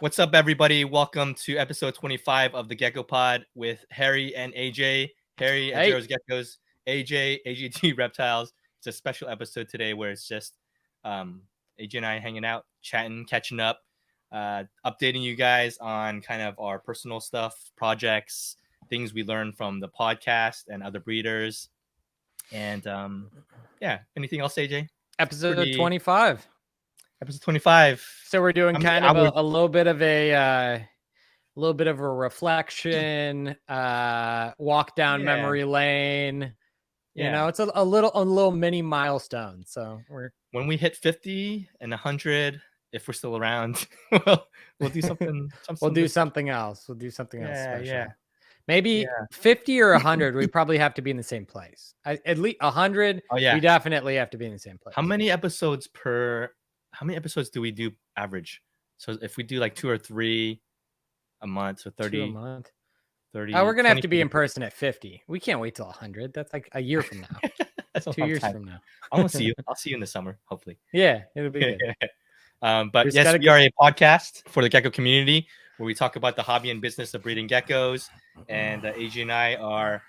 What's up, everybody? Welcome to episode 25 of the Gecko Pod with Harry and AJ. Harry at Zero's Geckos, AJ, AJD Reptiles. It's a special episode today where it's just AJ and I hanging out, chatting, catching up, updating you guys on kind of our personal stuff, projects, things we learned from the podcast and other breeders. And yeah, anything else, AJ? Episode 25. Episode 25. So we're doing kind of a little bit of a reflection, walk down memory lane. You know, it's a little mini milestone. So when we hit 50 and 100, if we're still around, we'll do something. We'll do something else. We'll do something else special. Yeah. Maybe 50 or 100, we probably have to be in the same place. At least 100, we definitely have to be in the same place. How many episodes do we do average? So if we do like 2 or 3 a month, so 30 a month. 30. We're gonna have to be in person at 50. We can't wait till 100. That's like a year from now. That's 2 years from now. I want to see you. I'll see you in the summer, hopefully. Yeah, it'll be good. But yes, we are a podcast for the gecko community where we talk about the hobby and business of breeding geckos. And AJ and I are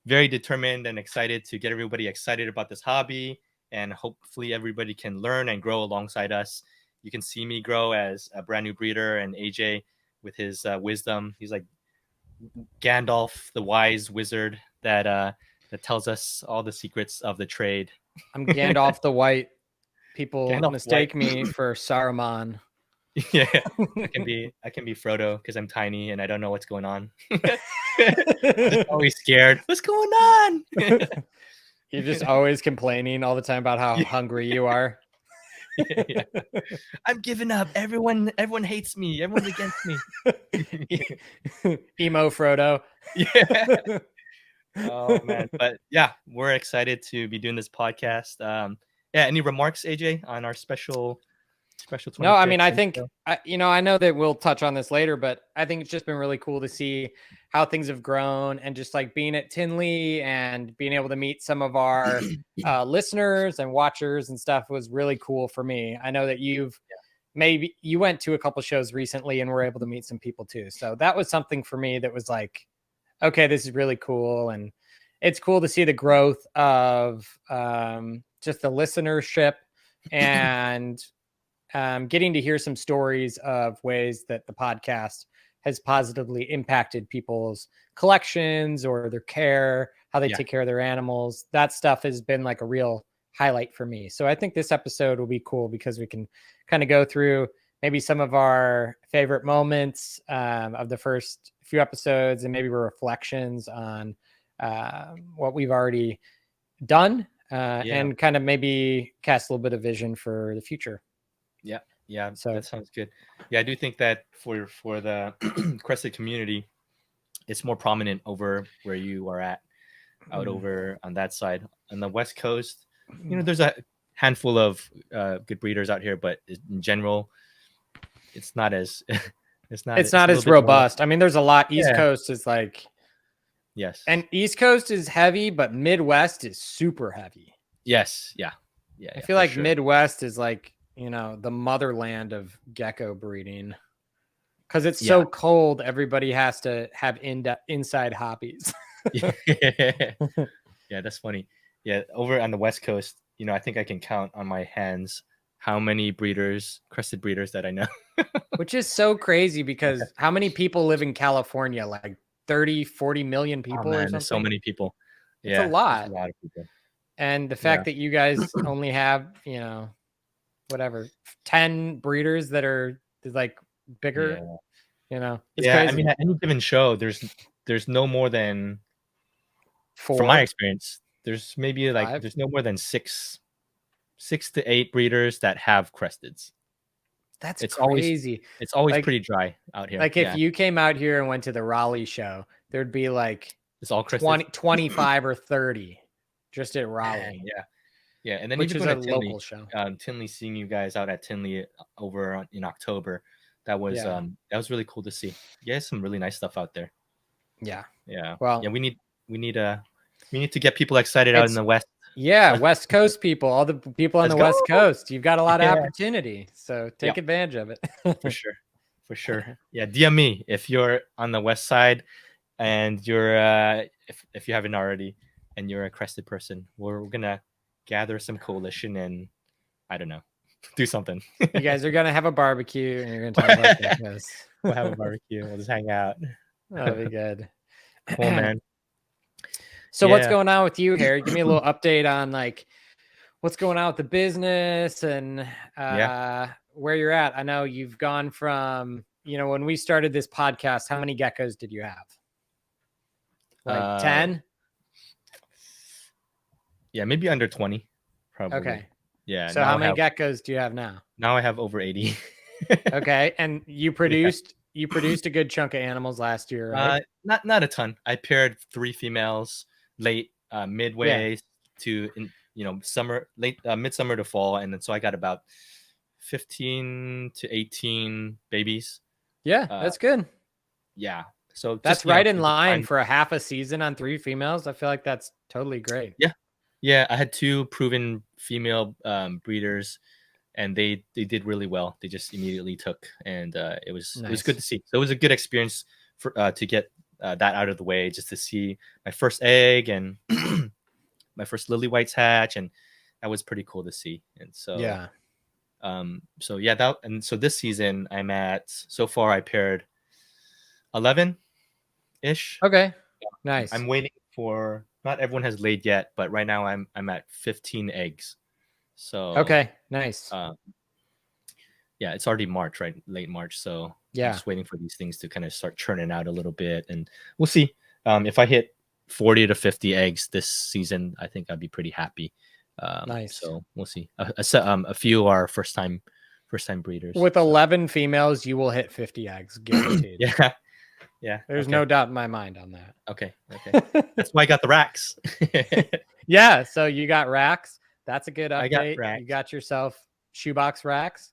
very determined and excited to get everybody excited about this hobby. And hopefully everybody can learn and grow alongside us. You can see me grow as a brand new breeder, and AJ with his wisdom. He's like Gandalf, the wise wizard that tells us all the secrets of the trade. I'm Gandalf the White. People mistake me for Saruman. Yeah, I can be Frodo because I'm tiny and I don't know what's going on. Always scared. What's going on? You're just always complaining all the time about how hungry you are. Yeah. I'm giving up. Everyone hates me. Everyone's against me. Emo Frodo. Yeah. Oh man. But yeah, we're excited to be doing this podcast. Any remarks, AJ, on our special 25th? No, I mean, I think I know that we'll touch on this later, but I think it's just been really cool to see how things have grown, and just like being at Tinley and being able to meet some of our listeners and watchers and stuff was really cool for me. I know that maybe you went to a couple shows recently and were able to meet some people too. So that was something for me that was like, okay, this is really cool. And it's cool to see the growth of just the listenership and getting to hear some stories of ways that the podcast has positively impacted people's collections or their care, how they take care of their animals. That stuff has been like a real highlight for me. So I think this episode will be cool because we can kind of go through maybe some of our favorite moments of the first few episodes, and maybe reflections on what we've already done and kind of maybe cast a little bit of vision for the future. Yeah, so that sounds good. Yeah, I do think that for the crested community, it's more prominent over where you are at, out over on that side. On the West Coast, there's a handful of good breeders out here, but in general, it's not as it's not as robust. I mean, there's a lot. East Coast is like and East Coast is heavy, but Midwest is super heavy. Yes, yeah. I feel like Midwest is like, the motherland of gecko breeding, because it's so cold. Everybody has to have inside hobbies. Yeah, that's funny. Yeah, over on the West Coast, I think I can count on my hands how many crested breeders that I know. Which is so crazy, because how many people live in California? Like 30, 40 million people or something? There's so many people. It's a lot. It's a lot of people. And the fact that you guys only have, 10 breeders that are like bigger, it's crazy. I mean, at any given show, there's no more than 4. From my experience, there's maybe there's no more than 6 to 8 breeders that have cresteds. It's crazy. It's always pretty dry out here. Like if you came out here and went to the Raleigh show, there'd be like it's all crested. 25 or 30 just at Raleigh. Yeah, and then which is a Tinley, local show. Tinley, seeing you guys out at Tinley over in October, that was really cool to see. You guys some really nice stuff out there. Yeah. Well, we need to get people excited out in the West. Yeah, West Coast people, all the people on the West Coast. You've got a lot of opportunity, so take advantage of it. For sure. for sure. Yeah, DM me if you're on the west side and you're if you haven't already and you're a crested person. We're gonna gather some coalition and I don't know, do something. You guys are gonna have a barbecue and you're gonna talk about geckos. We'll have a barbecue. We'll just hang out. That'll be good. Cool, man. So what's going on with you, Harry? Give me a little update on like what's going on with the business and where you're at. I know you've gone from, when we started this podcast, how many geckos did you have? Like 10? Yeah, maybe under 20, probably. Okay. Yeah. So how many geckos do you have now? Now I have over 80. Okay. And you produced a good chunk of animals last year, right? Not a ton. I paired 3 females late, midway to summer, late, midsummer to fall, and then so I got about 15 to 18 babies. Yeah, that's good. Yeah. So that's right in line for a half a season on 3 females. I feel like that's totally great. Yeah. Yeah. I had 2 proven female breeders and they did really well. They just immediately took, and it was good to see. So it was a good experience for to get that out of the way, just to see my first egg and my first lily whites hatch, and that was pretty cool to see. And so so this season I'm at, so far I paired 11 ish. Okay, nice. I'm waiting for, not everyone has laid yet, but right now I'm at 15 eggs. So okay, nice. Yeah, it's already March, right? Late March. So I'm just waiting for these things to kind of start churning out a little bit, and we'll see. If I hit 40 to 50 eggs this season, I think I'd be pretty happy. Nice. So we'll see. A few are first time breeders. With 11 females, you will hit 50 eggs, guaranteed. Yeah. There's no doubt in my mind on that. Okay. That's why I got the racks. Yeah. So you got racks. That's a good update. I got racks. You got yourself shoebox racks.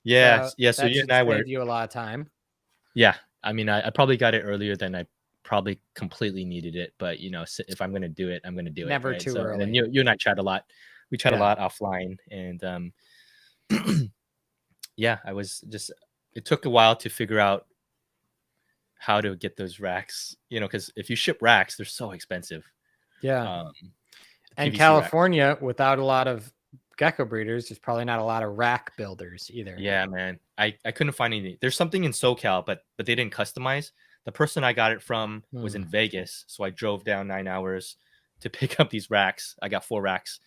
Yeah. So you and I saved you a lot of time. Yeah. I mean, I probably got it earlier than I probably completely needed it, but if I'm going to do it, I'm going to do it. Never too early. And you and I chat a lot. We chat a lot offline, and I was just, it took a while to figure out how to get those racks, because if you ship racks, they're so expensive. Yeah. And California, racks, without a lot of gecko breeders, there's probably not a lot of rack builders either. Yeah, man. I couldn't find any. There's something in SoCal, but they didn't customize. The person I got it from was in Vegas, so I drove down 9 hours to pick up these racks. I got 4 racks,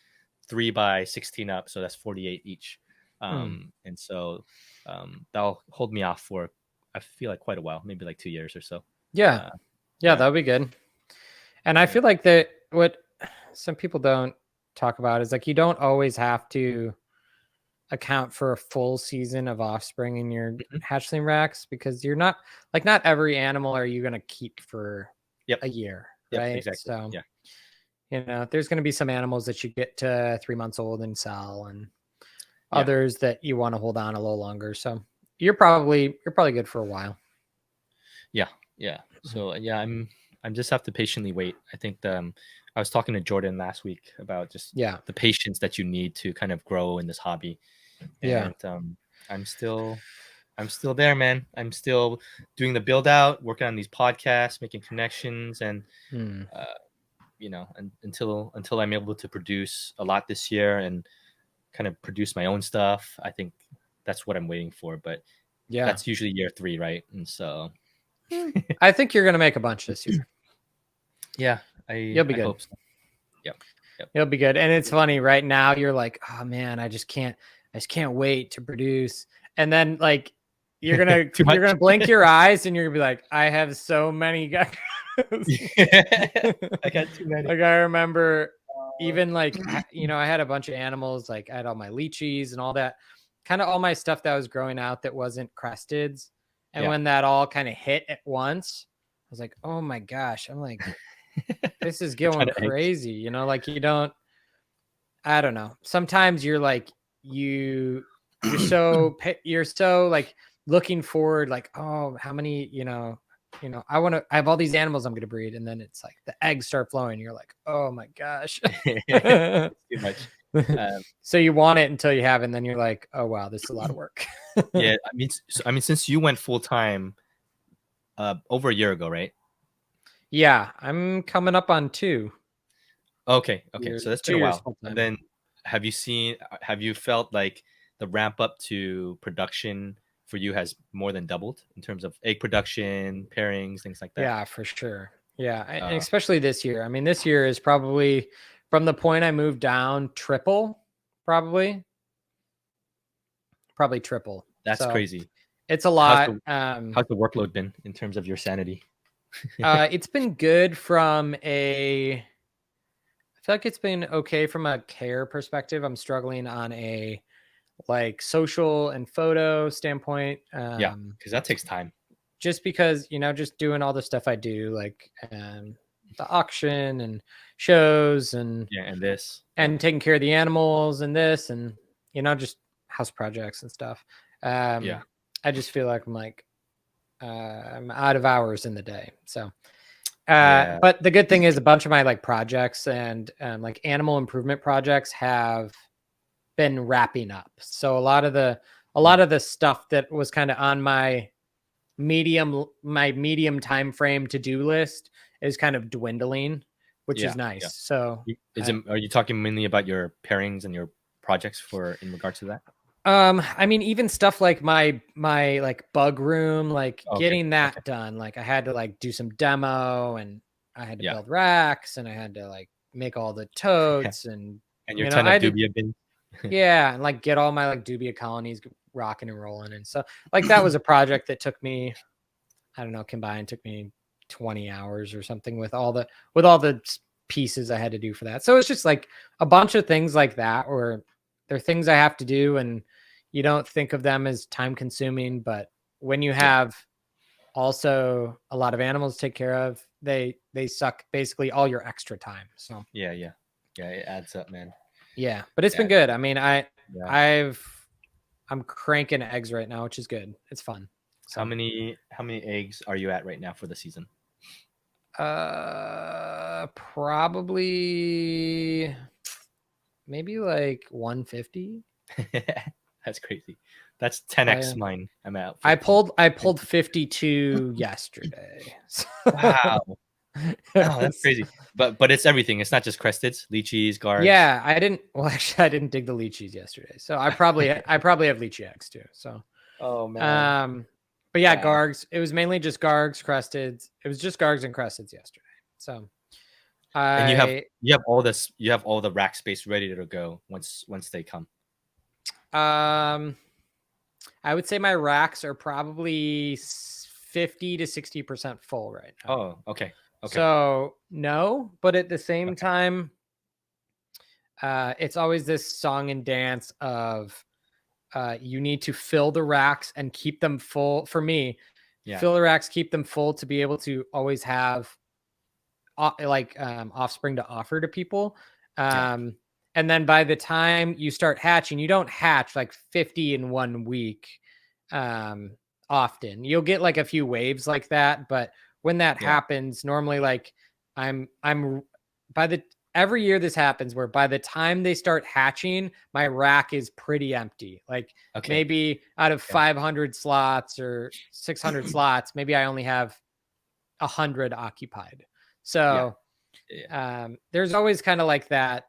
3 by 16 up, so that's 48 each. And so that'll hold me off for, I feel like, quite a while, maybe like 2 years or so. Yeah, that'll be good. And I feel like that what some people don't talk about is like, you don't always have to account for a full season of offspring in your hatchling racks, because you're not every animal are you going to keep for a year, right? Exactly. So there's going to be some animals that you get to 3 months old and sell, and others that you want to hold on a little longer. So you're probably good for a while. Yeah. So I'm just have to patiently wait. I think I was talking to Jordan last week about just the patience that you need to kind of grow in this hobby. And I'm still there, man. I'm still doing the build out, working on these podcasts, making connections, and until I'm able to produce a lot this year and kind of produce my own stuff, I think that's what I'm waiting for. But that's usually year 3, right? And so I think you're gonna make a bunch this year. Yeah, you'll be good. Hope so. Yep. You'll be good. And it's funny right now, you're like, oh man, I just can't wait to produce. And then like you're gonna blink your eyes and you're gonna be like, I have so many geckos. I got too many. Like I remember even like I had a bunch of animals, like I had all my lychees and all that, kind of all my stuff that was growing out that wasn't cresteds. And when that all kind of hit at once, I was like, oh my gosh, I'm like, this is going crazy. Like I don't know. Sometimes you're like, you're so like looking forward, like, oh, how many, I have all these animals I'm going to breed. And then it's like the eggs start flowing. You're like, oh my gosh. Too much. So you want it until you have it, and then you're like, oh wow, this is a lot of work. Yeah, I mean, since you went full time, over a year ago, right? Yeah, I'm coming up on 2. Okay, so that's been 2 a years while. full And time. then, have you felt like the ramp up to production for you has more than doubled in terms of egg production, pairings, things like that? Yeah, for sure. Yeah, and Uh, especially this year. I mean, this year is probably from the point I moved down triple, probably triple. that's So crazy. it's a How's lot. the how's the workload been in terms of your sanity? It's been good from I feel like it's been okay from a care perspective. I'm struggling on a like social and photo standpoint. Yeah, because that takes time. Just because, just doing all the stuff I do, like the auction and shows and Yeah, and this. taking care of the animals and this and just house projects and stuff. Yeah. I just feel like I'm out of hours in the day. So Yeah. but the good thing is a bunch of my like projects and like animal improvement projects have been wrapping up. So a lot of the stuff that was kind of on my medium time frame to-do list is kind of dwindling, which is nice. Yeah. So Are you talking mainly about your pairings and your projects for in regards to that? I mean, even stuff like my like bug room, like getting that done. Like I had to like do some demo and I had to build racks and I had to like make all the totes and your ton of dubia bins. Yeah, and like get all my like dubia colonies rocking and rolling. And so like that was a project that took me, I don't know, combined took me 20 hours or something with all the pieces I had to do for that. So it's just like a bunch of things like that where there are things I have to do and you don't think of them as time consuming, but when you have also a lot of animals to take care of, they suck basically all your extra time. So yeah, it adds up, man. Yeah, but it's been good. I mean, I'm cranking eggs right now, which is good. It's fun. So. How many eggs are you at right now for the season? Probably maybe like 150. That's crazy. That's 10x mine. I'm at 50. I pulled 52 yesterday. Wow. Oh, that's crazy. But it's everything. It's not just cresteds, lychees, guards. Yeah, I didn't dig the lychees yesterday. So I probably have lychee eggs too. So oh man. But yeah, gargs. It was mainly just gargs, cresteds. It was just gargs and cresteds yesterday. So and you have all this, you have all the rack space ready to go once they come. I would say my racks are probably 50 to 60% full right now. Oh, okay. So no, but at the same time, it's always this song and dance of you need to fill the racks and keep them full. For me, fill the racks, keep them full to be able to always have offspring to offer to people. And then by the time you start hatching, you don't hatch like 50 in 1 week. Often you'll get like a few waves like that, but when that happens, normally like every year this happens where by the time they start hatching, my rack is pretty empty. Like maybe out of 500 slots or 600 slots, maybe I only have 100 occupied. So there's always kind of like that,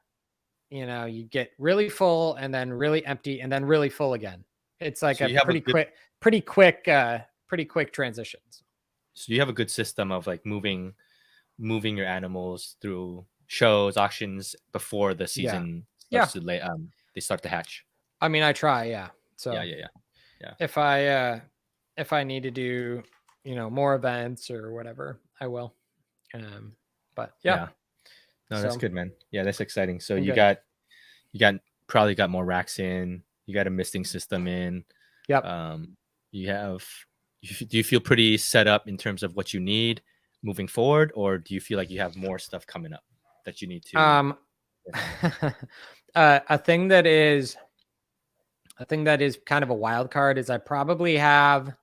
you get really full and then really empty and then really full again. It's like a pretty quick transitions. So you have a good system of like moving your animals through shows, auctions before the season starts to they start to hatch. I mean, I try, So yeah. If I need to do, more events or whatever, I will. But no, that's good, man. Yeah, that's exciting. So you got probably got more racks in. You got a misting system in. Yep. Do you feel pretty set up in terms of what you need moving forward, or do you feel like you have more stuff coming up that you need to? A thing that is kind of a wild card is I probably have,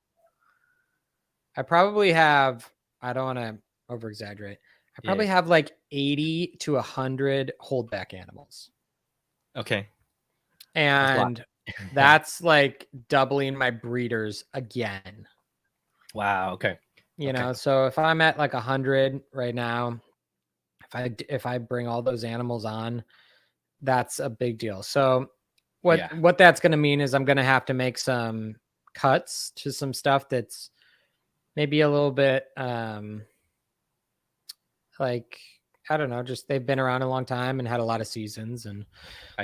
I don't want to over exaggerate. I probably have like 80 to 100 holdback animals. Okay. And that's like doubling my breeders again. Wow. Okay. You know, so if I'm at like 100 right now, if I bring all those animals on, that's a big deal. So what that's going to mean is I'm going to have to make some cuts to some stuff that's maybe a little bit like, I don't know, just they've been around a long time and had a lot of seasons, and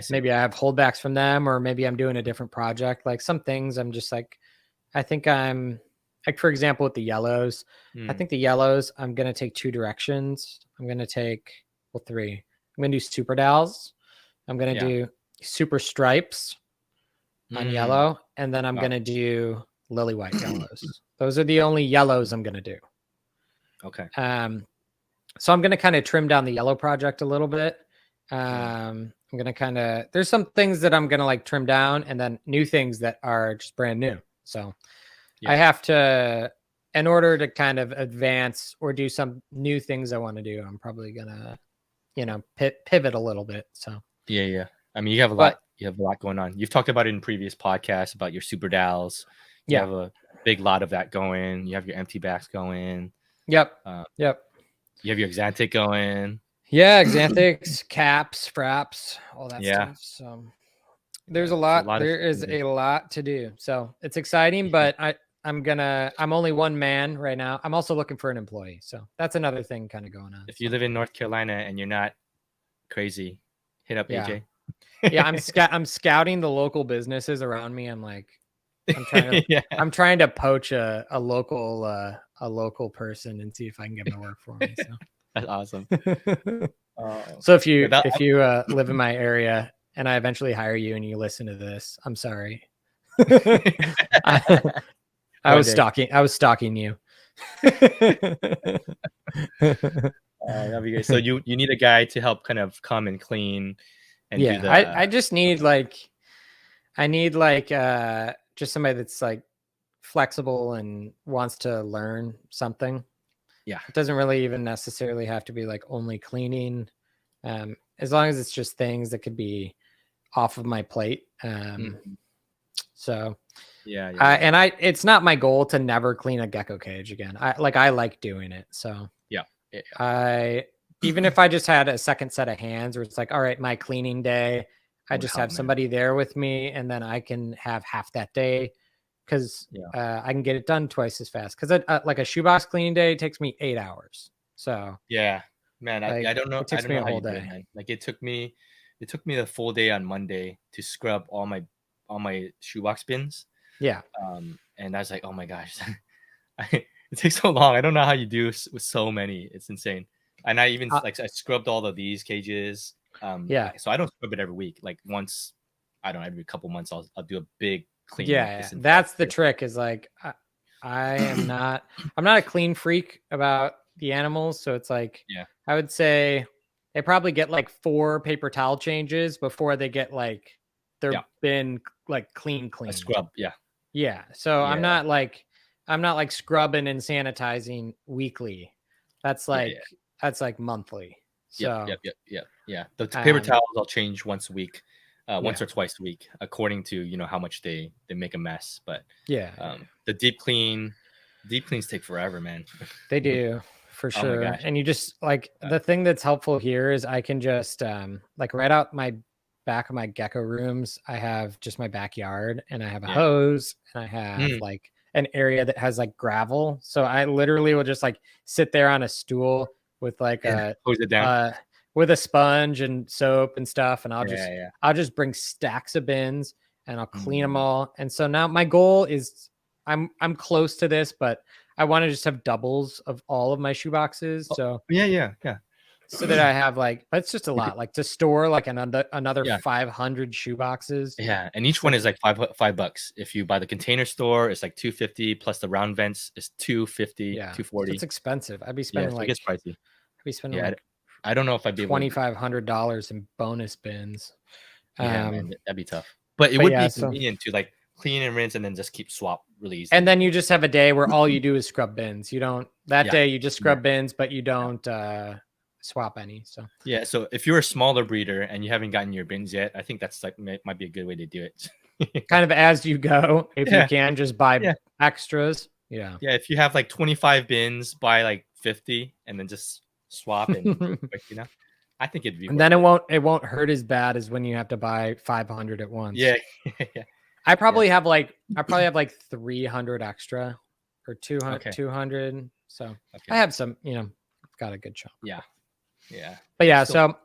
maybe I have holdbacks from them, or maybe I'm doing a different project. Like some things I'm just like, I think I'm like, for example, with the yellows, I think the yellows, I'm going to take 2 directions. I'm going to take, well, 3. I'm going to do super dowels. I'm going to do super stripes on yellow. And then I'm going to do lily white yellows. Those are the only yellows I'm going to do. Okay. So I'm going to kind of trim down the yellow project a little bit. I'm going to kind of, there's some things that I'm going to like trim down, and then new things that are just brand new. So I have to, in order to kind of advance or do some new things I want to do, I'm probably going to, you know, pivot a little bit. So yeah. I mean, you have a lot going on. You've talked about it in previous podcasts about your super dowels. You have a big lot of that going. You have your empty backs going. Yep. You have your Xanthic going. Yeah, Xanthics, caps, fraps, all that stuff. So there's a lot. There is a lot to do. So it's exciting, but I'm only one man right now. I'm also looking for an employee. So that's another thing kind of going on. If you live in North Carolina and you're not crazy, hit up AJ. I'm scouting the local businesses around me. I'm like, I'm trying to poach a local person and see if I can get them to work for me. So that's awesome. So if you live in my area and I eventually hire you and you listen to this, I'm sorry. I was stalking you. That'd be great. So you need a guy to help kind of come and clean and do the I just need just somebody that's like flexible and wants to learn something. Yeah. It doesn't really even necessarily have to be like only cleaning. As long as it's just things that could be off of my plate. So and it's not my goal to never clean a gecko cage again. I like doing it. So even if I just had a second set of hands where it's like, all right, my cleaning day, I just have somebody there with me, and then I can have half that day because I can get it done twice as fast. Because like a shoebox cleaning day takes me 8 hours. So man, I don't know. It takes me a whole day. Man. Like it took me the full day on Monday to scrub all my shoebox bins. Yeah. And I was like, oh my gosh, it takes so long. I don't know how you do with so many. It's insane. And I even I scrubbed all of these cages. So I don't scrub it every week. Like once, I don't know, every couple months I'll do a big clean. That's the trick. Is like I'm not a clean freak about the animals, so it's like I would say they probably get like 4 paper towel changes before they get like their bin like clean. A scrub. So I'm not like scrubbing and sanitizing weekly. That's like monthly. So The paper towels I'll change once a week, once or twice a week, according to how much they make a mess. But the deep cleans take forever, man. They do for sure. And you just like the thing that's helpful here is I can just like right out my back of my gecko rooms, I have just my backyard, and I have a hose, and I have like an area that has like gravel. So I literally will just like sit there on a stool with like hose it down. With a sponge and soap and stuff, and I'll just bring stacks of bins and I'll clean them all. And so now my goal is I'm close to this, but I want to just have doubles of all of my shoe boxes. So so that I have like, that's just a lot, like to store like another 500 shoe boxes. Yeah, and each one is like $5. If you buy the container store, it's like $250 plus the round vents is $250, $240. It's expensive. I'd be spending like it's pricey. I'd be spending like I don't know if I'd be $2,500 in bonus bins. Man, that'd be tough. But it would be convenient to like clean and rinse and then just keep swap really easy. And then you just have a day where all you do is scrub bins. You don't day you just scrub bins, but you don't swap any. So yeah, so if you're a smaller breeder and you haven't gotten your bins yet, I think that's like might be a good way to do it. kind of as you go, if you Yeah. can just buy Yeah. extras. Yeah. Yeah, if you have like 25 bins, buy like 50 and then just swap and do it quick, you know. I think it'd be And worth then it. it won't hurt as bad as when you have to buy 500 at once. Yeah. Yeah. I probably have like 300 extra or 200 Okay. 200. So Okay. I have some, you know, I've got a good chunk. Yeah. Yeah. But yeah, Still-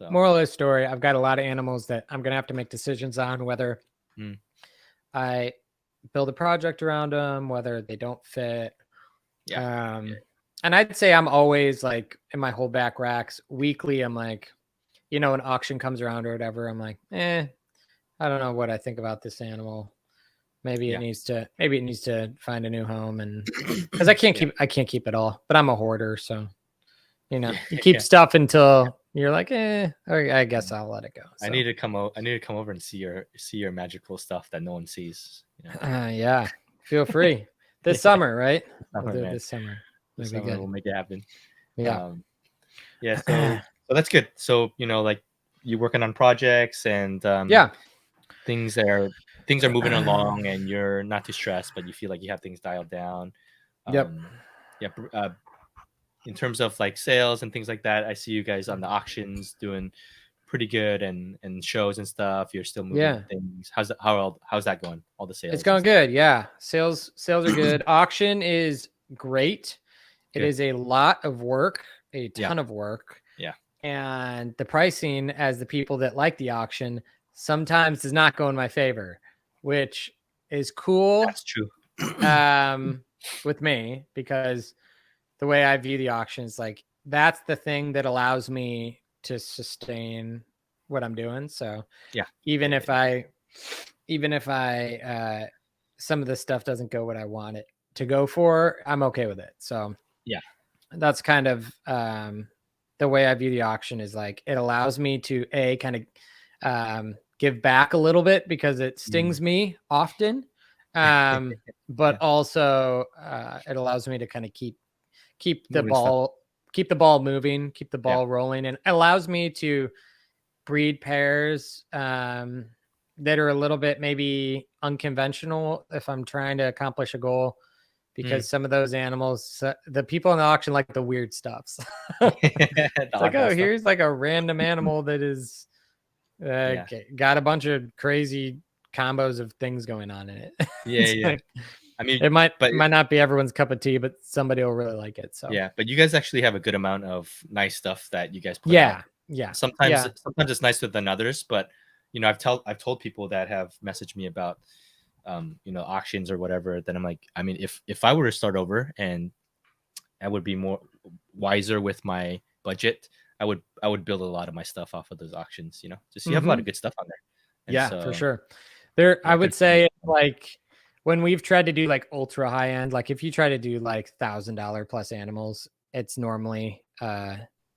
so moral of the story, I've got a lot of animals that I'm gonna have to make decisions on whether I build a project around them, whether they don't fit. Yeah. And I'd say I'm always like in my holdback racks weekly. I'm like, you know, an auction comes around or whatever. I'm like, I don't know what I think about this animal. Maybe it needs to find a new home, and because I can't keep it all. But I'm a hoarder, so you know, you keep stuff until you're like, I guess I'll let it go. So. I need to come over and see your magical stuff that no one sees. You know? Yeah, feel free. This summer, right? We'll do it this summer. This summer we'll make it happen. Yeah. Yeah. So that's good. So, you know, like you're working on projects and things are moving along and you're not too stressed, but you feel like you have things dialed down. In terms of like sales and things like that, I see you guys on the auctions doing pretty good and shows and stuff. You're still moving things. How's that going? All the sales. It's going good. Yeah. Sales are good. Auction is great. It is a lot of work, a ton of work. Yeah. And the pricing, as the people that like the auction, sometimes does not go in my favor, which is cool. That's true. With me, because the way I view the auction is like, that's the thing that allows me to sustain what I'm doing. So even if some of this stuff doesn't go what I want it to go for, I'm okay with it. So that's kind of the way I view the auction is like, it allows me to kind of give back a little bit because it stings me often. But also it allows me to kind of keep the ball moving, keep the ball rolling, and allows me to breed pairs that are a little bit maybe unconventional if I'm trying to accomplish a goal, because some of those animals, the people in the auction like the weird stuffs. It's like, oh, here's like a random animal that is got a bunch of crazy combos of things going on in it. Like, I mean, it might not be everyone's cup of tea, but somebody will really like it. So but you guys actually have a good amount of nice stuff that you guys put out. Sometimes it's nicer than others, but you know, I've told people that have messaged me about you know, auctions or whatever, then I'm like, I mean, if I were to start over and I would be more wiser with my budget, I would build a lot of my stuff off of those auctions, you know. Just you have a lot of good stuff on there. And for sure. I would say like when we've tried to do like ultra high end, like if you try to do like $1,000 plus animals, it's normally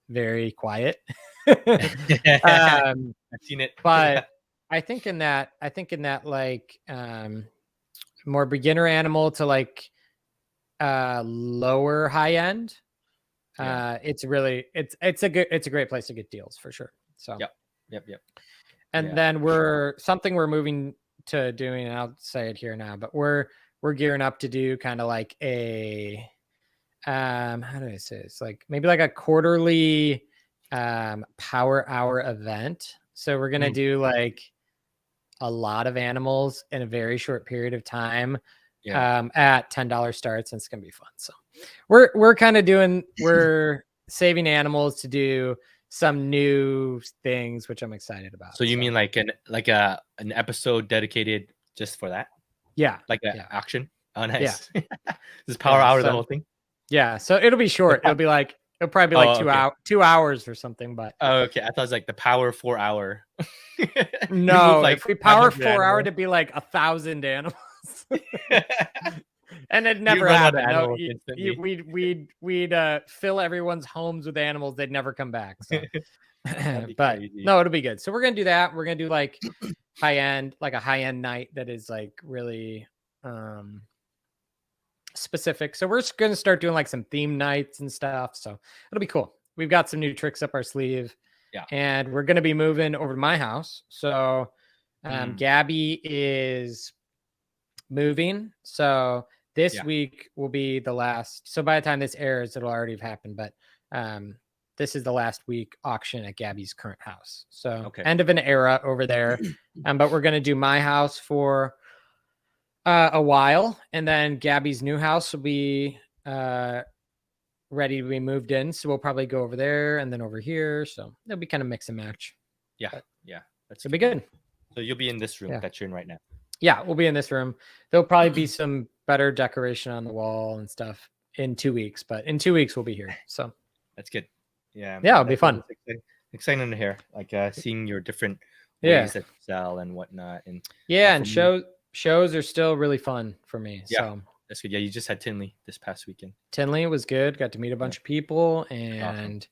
very quiet. I've seen it. But I think in that like more beginner animal to like lower high end, it's a great place to get deals for sure. So yep. And then we're moving to doing, and I'll say it here now, but we're gearing up to do kind of like a how do I say this? Like maybe like a quarterly power hour event. So we're gonna do like a lot of animals in a very short period of time at $10 starts, and it's gonna be fun. So we're kind of we're saving animals to do some new things, which I'm excited about. So you mean like an episode dedicated just for that? Yeah. Like an auction? Oh, nice. Yeah. This power hour, the whole thing? Yeah. So it'll be short. It'll probably be like 2 hours or something, but. Oh, okay. I thought it was like the power 4 hour. No, like if we power 4 hour to be like 1,000 animals. And it never happened. No, we'd fill everyone's homes with animals. They'd never come back. So. But crazy. No, it'll be good. So we're gonna do that. We're gonna do like a high end night that is like really specific. So we're just gonna start doing like some theme nights and stuff. So it'll be cool. we've got some new tricks up our sleeve. Yeah. And we're going to be moving over to my house. So Gabby is moving. So this week will be the last. So by the time this airs, it'll already have happened. But this is the last week auction at Gabby's current house. So end of an era over there. But we're going to do my house for a while. And then Gabby's new house will be ready to be moved in. So we'll probably go over there and then over here. So it'll be kind of mix and match. Yeah. But yeah. That's it'll be good. So you'll be in this room that you're in right now. Yeah, we'll be in this room. There'll probably be some better decoration on the wall and stuff in 2 weeks, but in 2 weeks we'll be here. So that's good. Yeah. Yeah, it'll be fun. Exciting to hear, like seeing your different ways that you sell and whatnot. And and shows are still really fun for me. Yeah. So that's good. Yeah, you just had Tinley this past weekend. Tinley was good. Got to meet a bunch of people and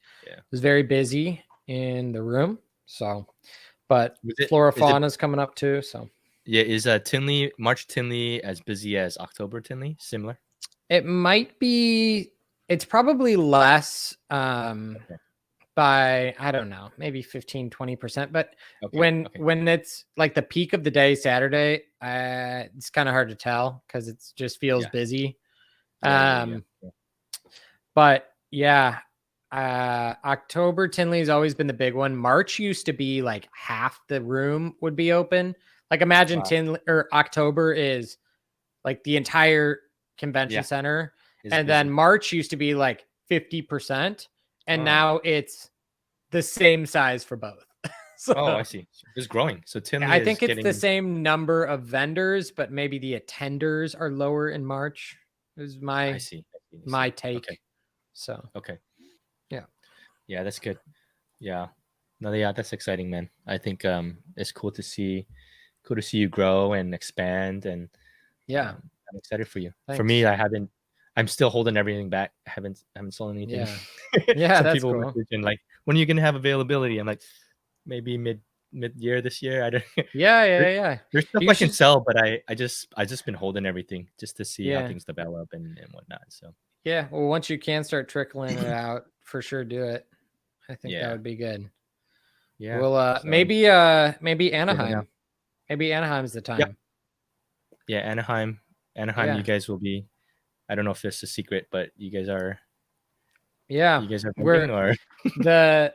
was very busy in the room. So, but Flora Fauna's coming up too. So yeah, is March Tinley as busy as October Tinley? Similar? It might be. It's probably less by, I don't know, maybe 15-20%. But when it's like the peak of the day, Saturday, it's kind of hard to tell because it just feels busy. But yeah, October Tinley has always been the big one. March used to be like half the room would be open. Like imagine Tinley or October is like the entire convention center. And then March used to be like 50%. And now it's the same size for both. So, I see. It's growing. So Tinley I think it's the same number of vendors, but maybe the attenders are lower in March. Is my my take. Okay. So yeah, that's good. Yeah, that's exciting, man. I think it's cool to see you grow and expand, and I'm excited for you. Thanks. For me, I'm still holding everything back. I haven't sold anything. Yeah, that's people cool. Like, when are you gonna have availability? I'm like, maybe mid-year this year. I don't. Yeah. There's stuff I can sell, but I just been holding everything just to see how things develop and whatnot. So yeah, well, once you can start trickling it out, for sure, do it. I think that would be good. Yeah. Well, maybe Anaheim. Maybe Anaheim's the time. Yeah, Anaheim. You guys will be. I don't know if this is a secret, but you guys are. Yeah, you guys are moving, or the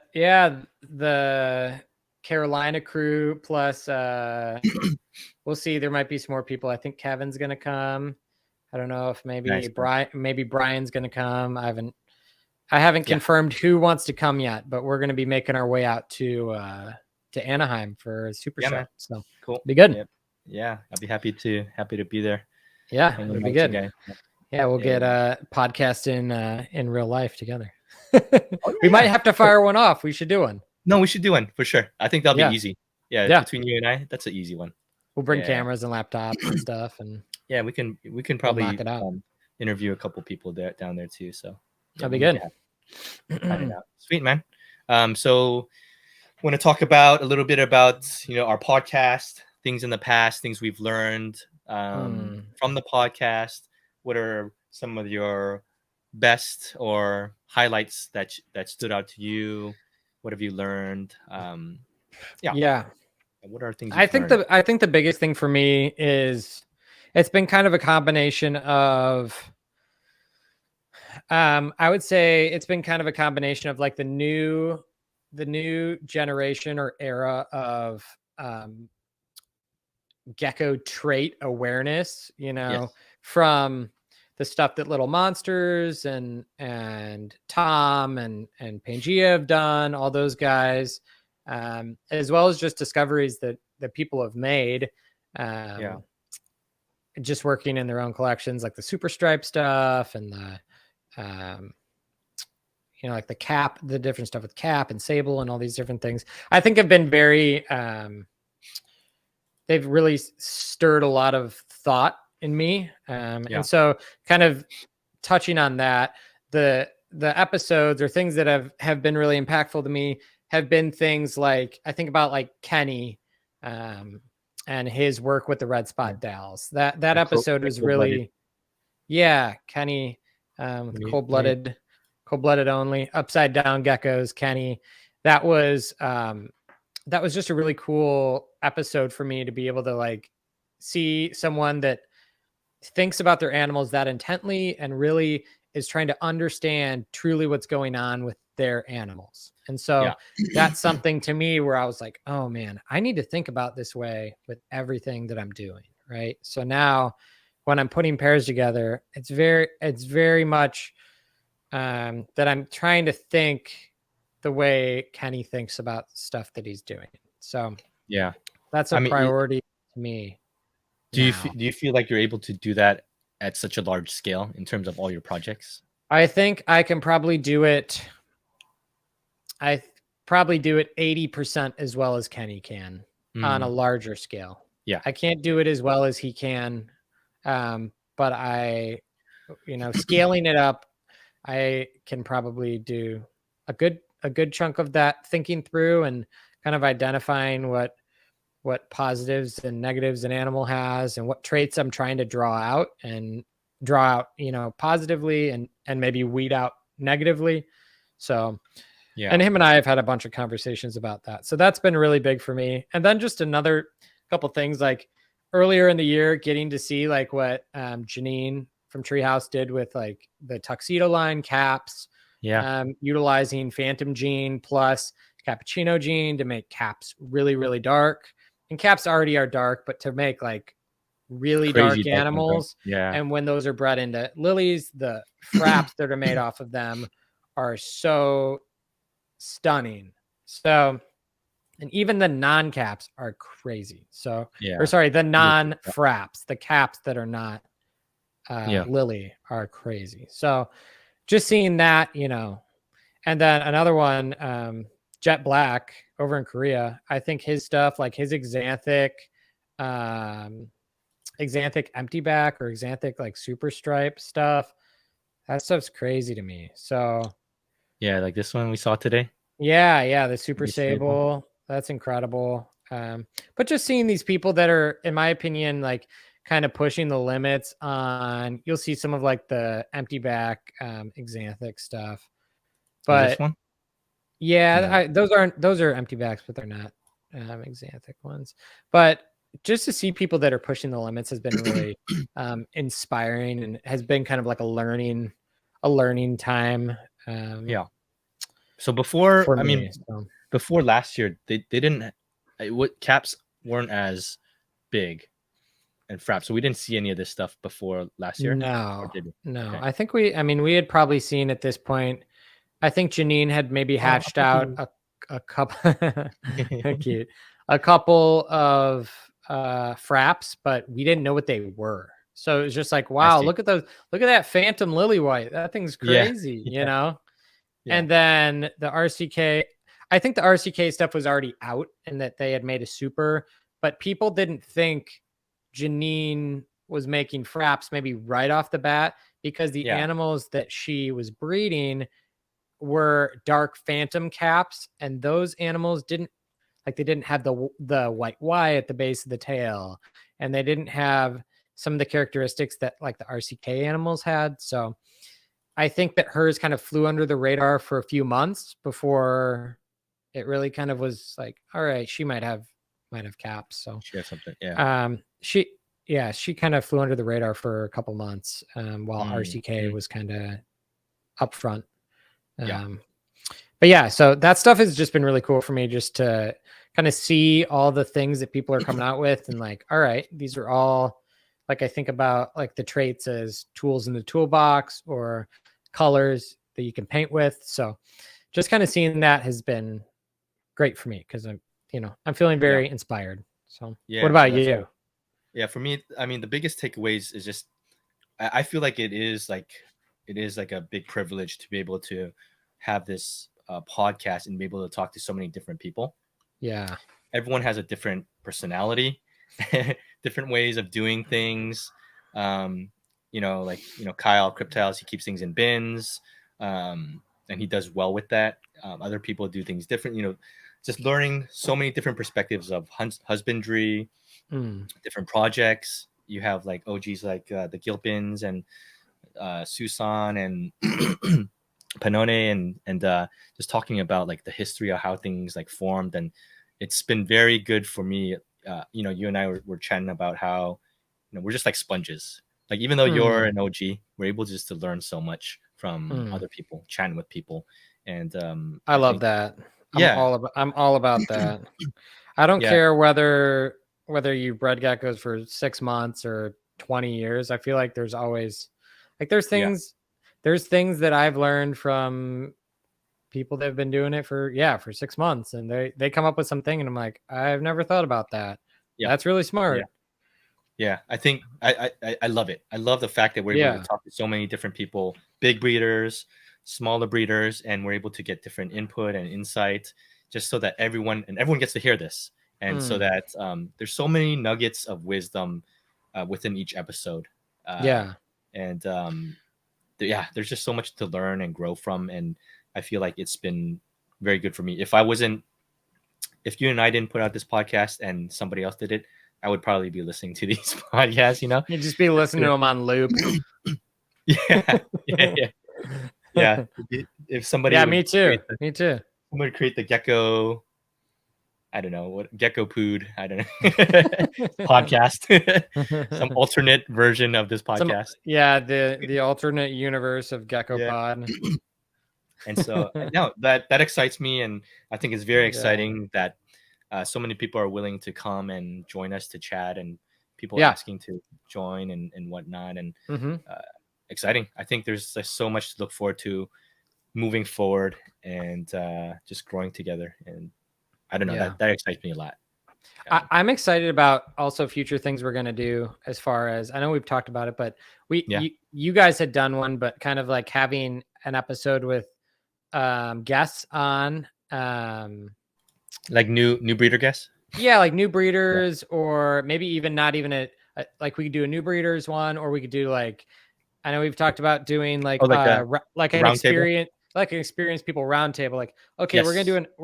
Carolina crew plus. We'll see. There might be some more people. I think Kevin's gonna come. I don't know if maybe Brian's gonna come. I haven't confirmed who wants to come yet, but we're gonna be making our way out to Anaheim for a super show. Man. So cool. Be good. Yeah, I'll be happy to be there. Yeah, it'll be good. Yeah, we'll get a podcast in real life together. We might have to fire one off. We should do one. No, we should do one for sure. I think that'll be easy. Yeah, between you and I, that's an easy one. We'll bring cameras and laptops and stuff, and we can probably knock it out. Interview a couple people down there too. So that'll be good. Sweet, man. So want to talk about a little bit about our podcast, things in the past, things we've learned from the podcast. What are some of your best or highlights that stood out to you? What have you learned? What are things? I think the biggest thing for me is it's been kind of a combination of. I would say it's been kind of a combination of like the new generation or era of gecko trait awareness, from the stuff that Little Monsters and Tom and Pangea have done, all those guys, as well as just discoveries that people have made, just working in their own collections, like the Super Stripe stuff and the like the Cap, the different stuff with Cap and Sable and all these different things. I think have been very they've really stirred a lot of thought in me. And so kind of touching on that, the episodes or things that have been really impactful to me have been things like, I think about like Kenny and his work with the Red Spot Dals. That episode was really, Kenny with cold-blooded Cold-blooded only, upside down geckos, Kenny. That was just a really cool episode for me to be able to like see someone that thinks about their animals that intently and really is trying to understand truly what's going on with their animals. And so that's something to me where I was like, oh man, I need to think about this way with everything that I'm doing. Right. So now when I'm putting pairs together, it's very much that I'm trying to think the way Kenny thinks about stuff that he's doing. So yeah, that's a priority to me. Do you feel like you're able to do that at such a large scale in terms of all your projects? I think I can probably do it. I probably do it 80% as well as Kenny can on a larger scale. Yeah. I can't do it as well as he can. But scaling it up, I can probably do a good chunk of that, thinking through and kind of identifying what positives and negatives an animal has and what traits I'm trying to draw out, positively and maybe weed out negatively. So, and him and I have had a bunch of conversations about that. So that's been really big for me. And then just another couple things, like earlier in the year, getting to see like what Janine from Treehouse did with like the tuxedo line caps, utilizing Phantom Gene plus Cappuccino Gene to make caps really, really dark. And caps already are dark, but to make like really dark animals. And when those are bred into lilies, the fraps that are made off of them are so stunning. So, and even the non-caps are crazy. So, the non-fraps, the caps that are not lily are crazy. So just seeing that, and then another one, Jet Black over in Korea, I think his stuff, like his Xanthic empty back or Xanthic like super stripe stuff, that stuff's crazy to me. So like this one we saw today. The super sable, that's incredible. But just seeing these people that are, in my opinion, like kind of pushing the limits on, you'll see some of like the empty back Xanthic stuff. But this one? those are empty backs, but they're not Xanthic ones. But just to see people that are pushing the limits has been really inspiring and has been kind of like a learning time. So before before last year, they didn't, what caps weren't as big and fraps, so we didn't see any of this stuff before last year. No. Okay. I think we had probably seen at this point. I think Janine had maybe hatched out a couple cute, a couple of fraps, but we didn't know what they were. So it was just like, wow, look at that phantom lily white. That thing's crazy, you know? Yeah. And then the RCK, I think the RCK stuff was already out and that they had made a super, but people didn't think Janine was making fraps maybe right off the bat because the animals that she was breeding were dark phantom caps, and those animals didn't have the white Y at the base of the tail, and they didn't have some of the characteristics that like the RCK animals had. So I think that hers kind of flew under the radar for a few months before it really kind of was like, all right, she might have caps. So she had something. She kind of flew under the radar for a couple months while RCK was kind of up front. But so that stuff has just been really cool for me, just to kind of see all the things that people are coming out with and like, all right, these are all, like, I think about like the traits as tools in the toolbox or colors that you can paint with. So just kind of seeing that has been great for me because I'm feeling very inspired. So what about you? Yeah, for me, I mean, the biggest takeaways is just, I feel like it is like a big privilege to be able to have this podcast and be able to talk to so many different people. Yeah. Everyone has a different personality, different ways of doing things. Kyle Cryptiles, he keeps things in bins, and he does well with that. Other people do things different, just learning so many different perspectives of husbandry, different projects. You have like OGs like the Gilpins and Susan and Panone and just talking about like the history of how things like formed, and it's been very good for me. You and I were chatting about how we're just like sponges. Like even though you're an OG, we're able just to learn so much from other people, chatting with people, and I love think, that. yeah, I'm all about that. I don't yeah, care whether you bred geckos for 6 months or 20 years. I feel like there's always like there's yeah, things that I've learned from people that have been doing it for 6 months, and they come up with something and I'm like, I've never thought about that. yeah, That's really yeah. smart. Yeah, I think I love it. I love the fact that we're able to Yeah. talk to so many different people, big breeders, smaller breeders, and we're able to get different input and insight, just so that everyone gets to hear this, and so that there's so many nuggets of wisdom within each episode. Yeah. And there's just so much to learn and grow from, and I feel like it's been very good for me. If you and I didn't put out this podcast and somebody else did it, I would probably be listening to these podcasts, You'd just be listening to them on loop. yeah, yeah. If somebody Yeah, would me too. Me too. somebody would create the gecko, I don't know what gecko pood, I don't know podcast, some alternate version of this podcast. The alternate universe of Gecko Yeah. Pod. And so no, that excites me, and I think it's very Yeah. exciting that so many people are willing to come and join us to chat, and people Yeah. asking to join and whatnot, and Mm-hmm. exciting. I think there's so much to look forward to moving forward, and just growing together. And I don't know, Yeah. that excites me a lot. I'm excited about also future things we're going to do, as far as I know we've talked about it, but you guys had done one, but kind of like having an episode with guests on like new breeder guests. Yeah, like new breeders, or maybe even not even like we could do a new breeders one, or we could do like, I know we've talked about doing like like an experience people roundtable. Like, okay, Yes. we're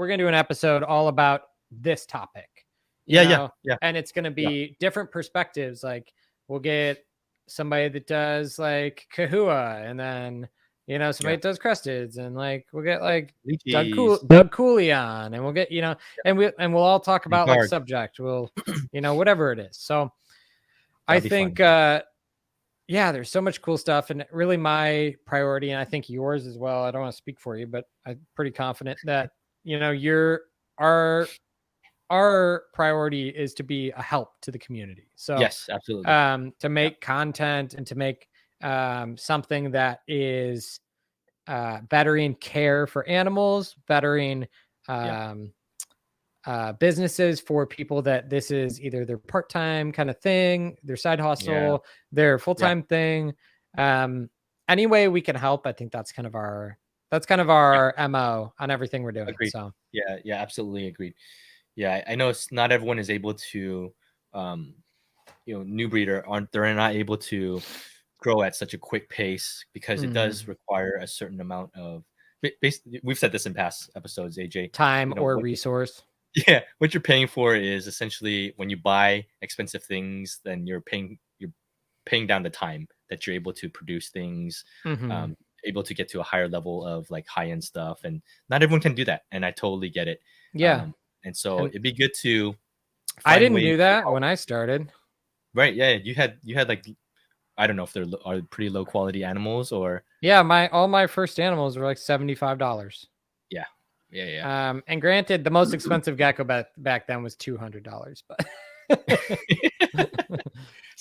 gonna do an episode all about this topic. Yeah. And it's gonna be different perspectives. Like we'll get somebody that does like Kahua, and then somebody that does cresteds, and like we'll get like Doug Cooley on, and we'll get and we'll all talk about like subject. We'll whatever it is. So I think there's so much cool stuff, and really my priority, and I think yours as well. I don't want to speak for you, but I'm pretty confident that our priority is to be a help to the community. So yes, absolutely. To make content and to make something that is bettering care for animals, bettering businesses for people that this is either their part-time kind of thing, their side hustle, their full-time thing. Any way we can help, I think that's kind of our MO on everything we're doing. Agreed. So yeah, absolutely agreed. Yeah, I know not everyone is able to, new breeder they're not able to grow at such a quick pace, because it does require a certain amount of, basically, we've said this in past episodes, AJ, time or resource. Yeah, what you're paying for is essentially, when you buy expensive things, then you're paying down the time that you're able to produce things, able to get to a higher level of like high-end stuff, and not everyone can do that, and I totally get it. And so it'd be good to I didn't do that when I started. Right. Yeah. You had like, I don't know if are pretty low quality animals, or all my first animals were like $75. Yeah. And granted, the most expensive gecko back then was $200, but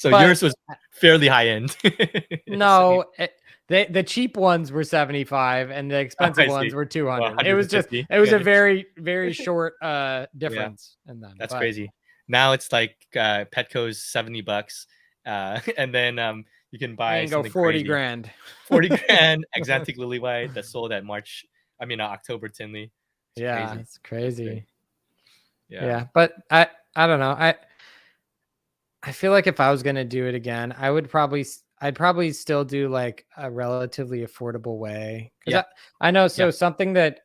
yours was fairly high end. No, the cheap ones were 75 and the expensive ones were 200. It was a very, very short difference in them. That's crazy. Now it's like Petco's $70, and then you can buy and go 40 crazy. grand. 40 grand Exantic Lily White that sold at October Tinley. It's crazy. Yeah. But I don't know. I feel like if I was gonna do it again, I'd probably still do like a relatively affordable way. I know. So something that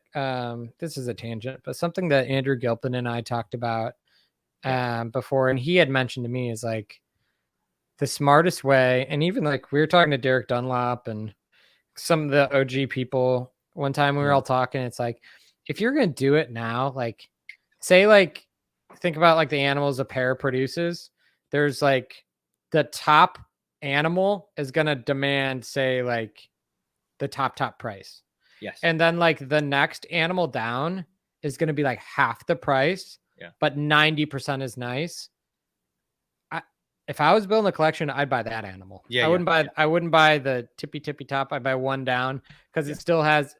this is a tangent, but something that Andrew Gilpin and I talked about before, and he had mentioned to me, is like the smartest way. And even like we were talking to Derek Dunlop and some of the OG people one time we were all talking. It's like, if you're going to do it now, like say, like, think about like the animals a pair produces. There's like the top animal is going to demand, say, like the top price. Yes. And then like the next animal down is going to be like half the price, but 90% is nice. If I was building a collection, I'd buy that animal. I wouldn't buy the tippy top. I'd buy one down because it still has,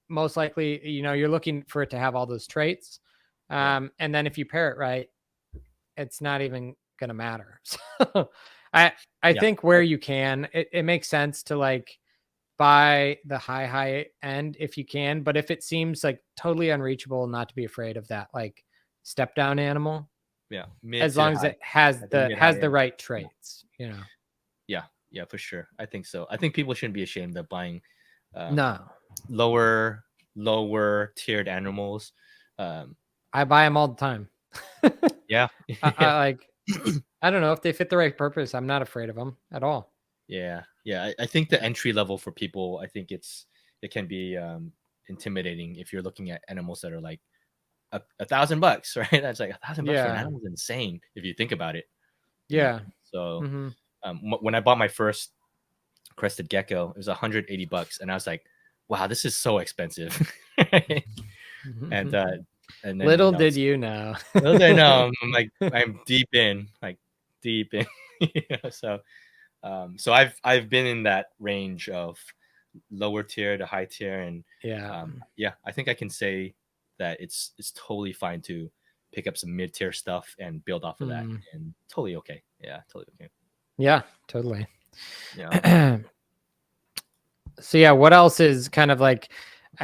most likely, you know, you're looking for it to have all those traits. And then if you pair it right, it's not even going to matter. So I think where you can, it makes sense to like buy the high end if you can, but if it seems like totally unreachable, not to be afraid of that, like step down animal. As long as it has the right traits, you know. Yeah, for sure. I think so. I think people shouldn't be ashamed of buying lower tiered animals. I buy them all the time. Yeah. I like, I don't know if they fit the right purpose. I'm not afraid of them at all. Yeah. I think the entry level for people, I think it can be intimidating if you're looking at animals that are like $1,000, right? That's like $1,000 for an animal is insane if you think about it. Yeah. So when I bought my first crested gecko, it was $180, and I was like, wow, this is so expensive. and then, little did you know. Little did I know. I'm like, I'm deep in. So so I've been in that range of lower tier to high tier, and I think I can say that it's totally fine to pick up some mid-tier stuff and build off of that, and totally okay. Yeah, totally. So what else is kind of like,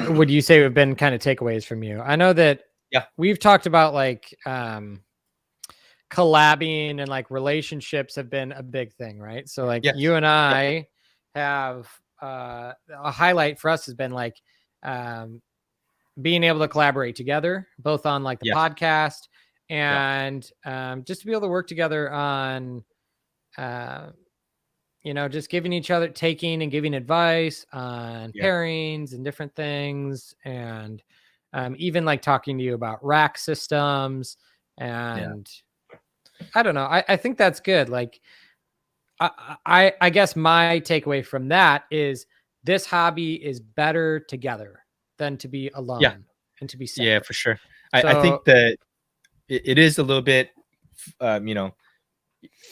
would you say have been kind of takeaways from you? I know that we've talked about like collabing and like relationships have been a big thing, right? So like you and I have a highlight for us has been like being able to collaborate together, both on like the podcast and just to be able to work together on you know, just giving each other, taking and giving advice on pairings and different things, and even like talking to you about rack systems. And I don't know, I think that's good. Like I guess my takeaway from that is this hobby is better together than to be alone and to be separate. Yeah, for sure. I think that it is a little bit you know,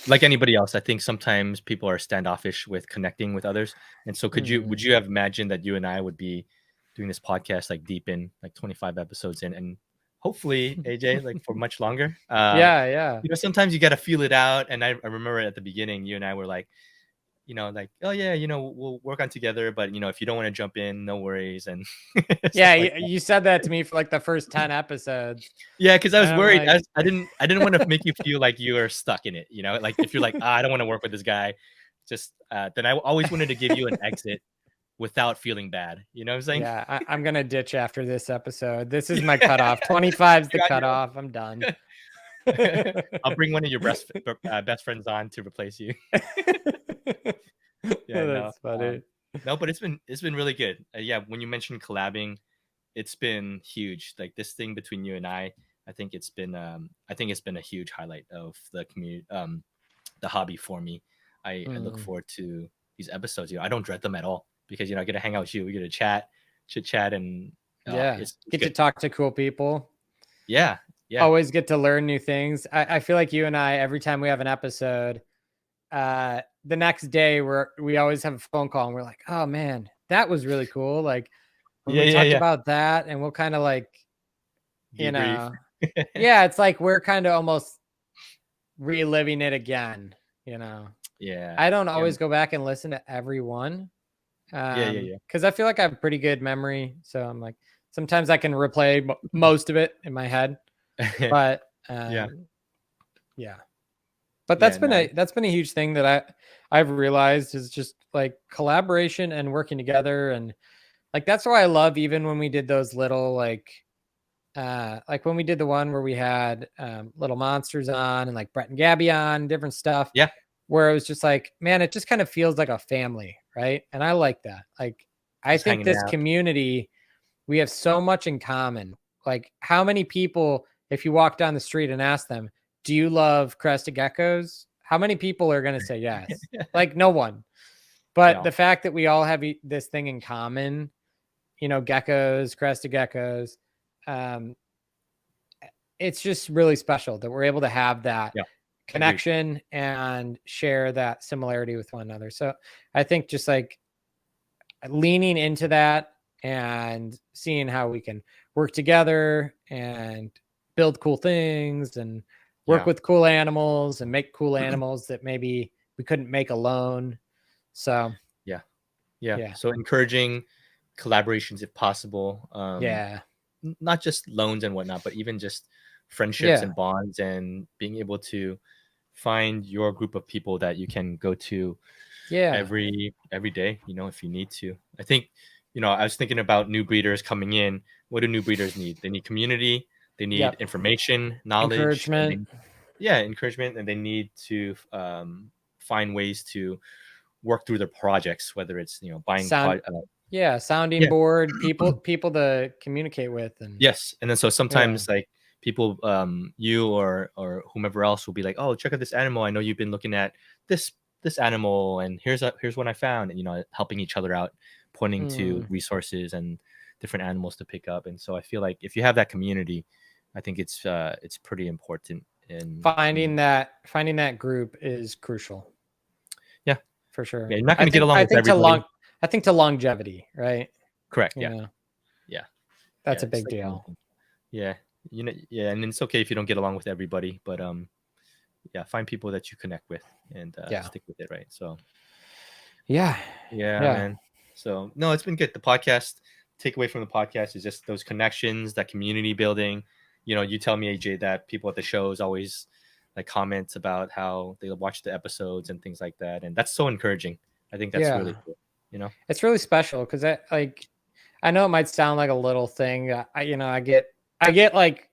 like anybody else, I think sometimes people are standoffish with connecting with others. And so would you have imagined that you and I would be doing this podcast like deep in, like 25 episodes in, and hopefully AJ like for much longer? You know, sometimes you got to feel it out. And I remember at the beginning, you and I were like, you know, like, oh yeah, you know, we'll work on together, but you know, if you don't want to jump in, no worries. And you said that to me for like the first 10 episodes. Yeah, because I was worried. Like, I didn't want to make you feel like you were stuck in it, you know, like if you're like, I don't want to work with this guy, just then I always wanted to give you an exit without feeling bad. You know what I'm saying? Yeah, I'm gonna ditch after this episode. This is my cutoff. 25's the cutoff. I'm done. I'll bring one of your best friends on to replace you. That's funny. No, but it's been really good. When you mentioned collabing, it's been huge. Like this thing between you and I think it's been a huge highlight of the community, the hobby for me. I look forward to these episodes. You know, I don't dread them at all because you know I get to hang out with you. We get to chit chat, and it's get to talk to cool people. Yeah. Always get to learn new things. I feel like you and I, every time we have an episode, the next day we always have a phone call and we're like, oh man, that was really cool. Like we talked about that, and we'll kind of like, you know, it's like we're kind of almost reliving it again, you know. I don't always go back and listen to every one. Because I feel like I have a pretty good memory, so I'm like sometimes I can replay most of it in my head. But but that's been a huge thing that I've realized is just like collaboration and working together. And like that's why I love, even when we did those little like when we did the one where we had little monsters on and like Brett and Gabby on, different stuff, where it was just like, man, it just kind of feels like a family, right? And I like that. Like I think this community we have so much in common. Like, how many people, if you walk down the street and ask them, do you love crested geckos? How many people are going to say yes? Like, no one. But the fact that we all have this thing in common, you know, geckos, crested geckos, it's just really special that we're able to have that connection and share that similarity with one another. So I think just like leaning into that and seeing how we can work together and build cool things and work with cool animals and make cool animals that maybe we couldn't make alone. So yeah. So encouraging collaborations if possible. Not just loans and whatnot, but even just friendships and bonds, and being able to find your group of people that you can go to every day, you know, if you need to. I think, you know, I was thinking about new breeders coming in. What do new breeders need? They need community, they need information, knowledge, encouragement. Encouragement, and they need to find ways to work through their projects, whether it's, you know, buying sounding board, people to communicate with. And and then so sometimes like people, you or whomever else will be like, oh, check out this animal, I know you've been looking at this animal, and here's what I found, and, you know, helping each other out, pointing to resources and different animals to pick up. And so I feel like if you have that community, I think it's pretty important. And finding that group is crucial. For sure. You're not going to get along with everybody. I think to longevity, right? Correct. That's a big deal. You know, and it's okay if you don't get along with everybody, but find people that you connect with and stick with it, right? So man. So no, it's been good. The podcast, takeaway from the podcast is just those connections, that community building. You know, you tell me, AJ, that people at the shows always like comments about how they watch the episodes and things like that, and that's so encouraging. I think that's really cool. You know, it's really special because I know it might sound like a little thing. I get like,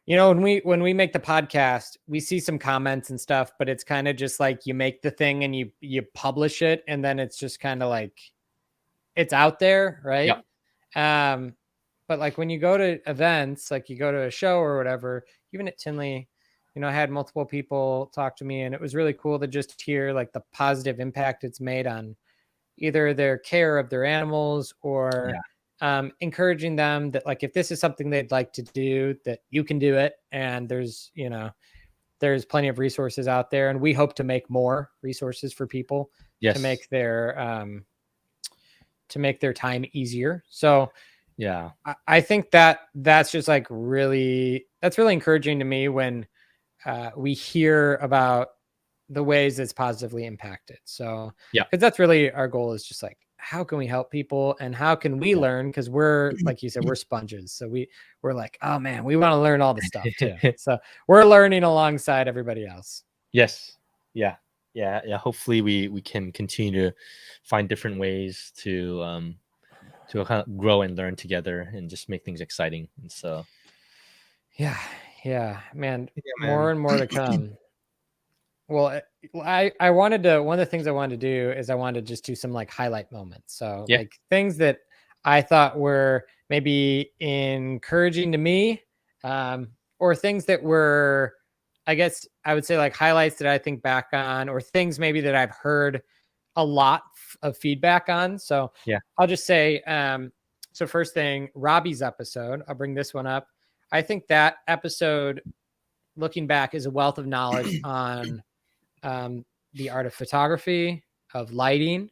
you know, when we make the podcast, we see some comments and stuff, but it's kind of just like you make the thing and you publish it, and then it's just kind of like it's out there, right? But like when you go to events, like you go to a show or whatever, even at Tinley, you know, I had multiple people talk to me, and it was really cool to just hear like the positive impact it's made on either their care of their animals or encouraging them that like, if this is something they'd like to do, that you can do it. And there's plenty of resources out there, and we hope to make more resources for people to make their time easier. So I think that's just like that's really encouraging to me when we hear about the ways it's positively impacted. So because that's really our goal, is just like, how can we help people and how can we learn? Because we're, like you said, we're sponges. So we're like, oh man, we want to learn all the stuff too. So we're learning alongside everybody else. Hopefully we can continue to find different ways to kind of grow and learn together and just make things exciting. And so man, more and more to come. Well, I wanted to, one of the things I wanted to do is I wanted to just do some like highlight moments. So like things that I thought were maybe encouraging to me, or things that were, I guess I would say like highlights that I think back on, or things maybe that I've heard a lot of feedback on. So I'll just say, so first thing, Robbie's episode, I'll bring this one up. I think that episode, looking back, is a wealth of knowledge on the art of photography, of lighting,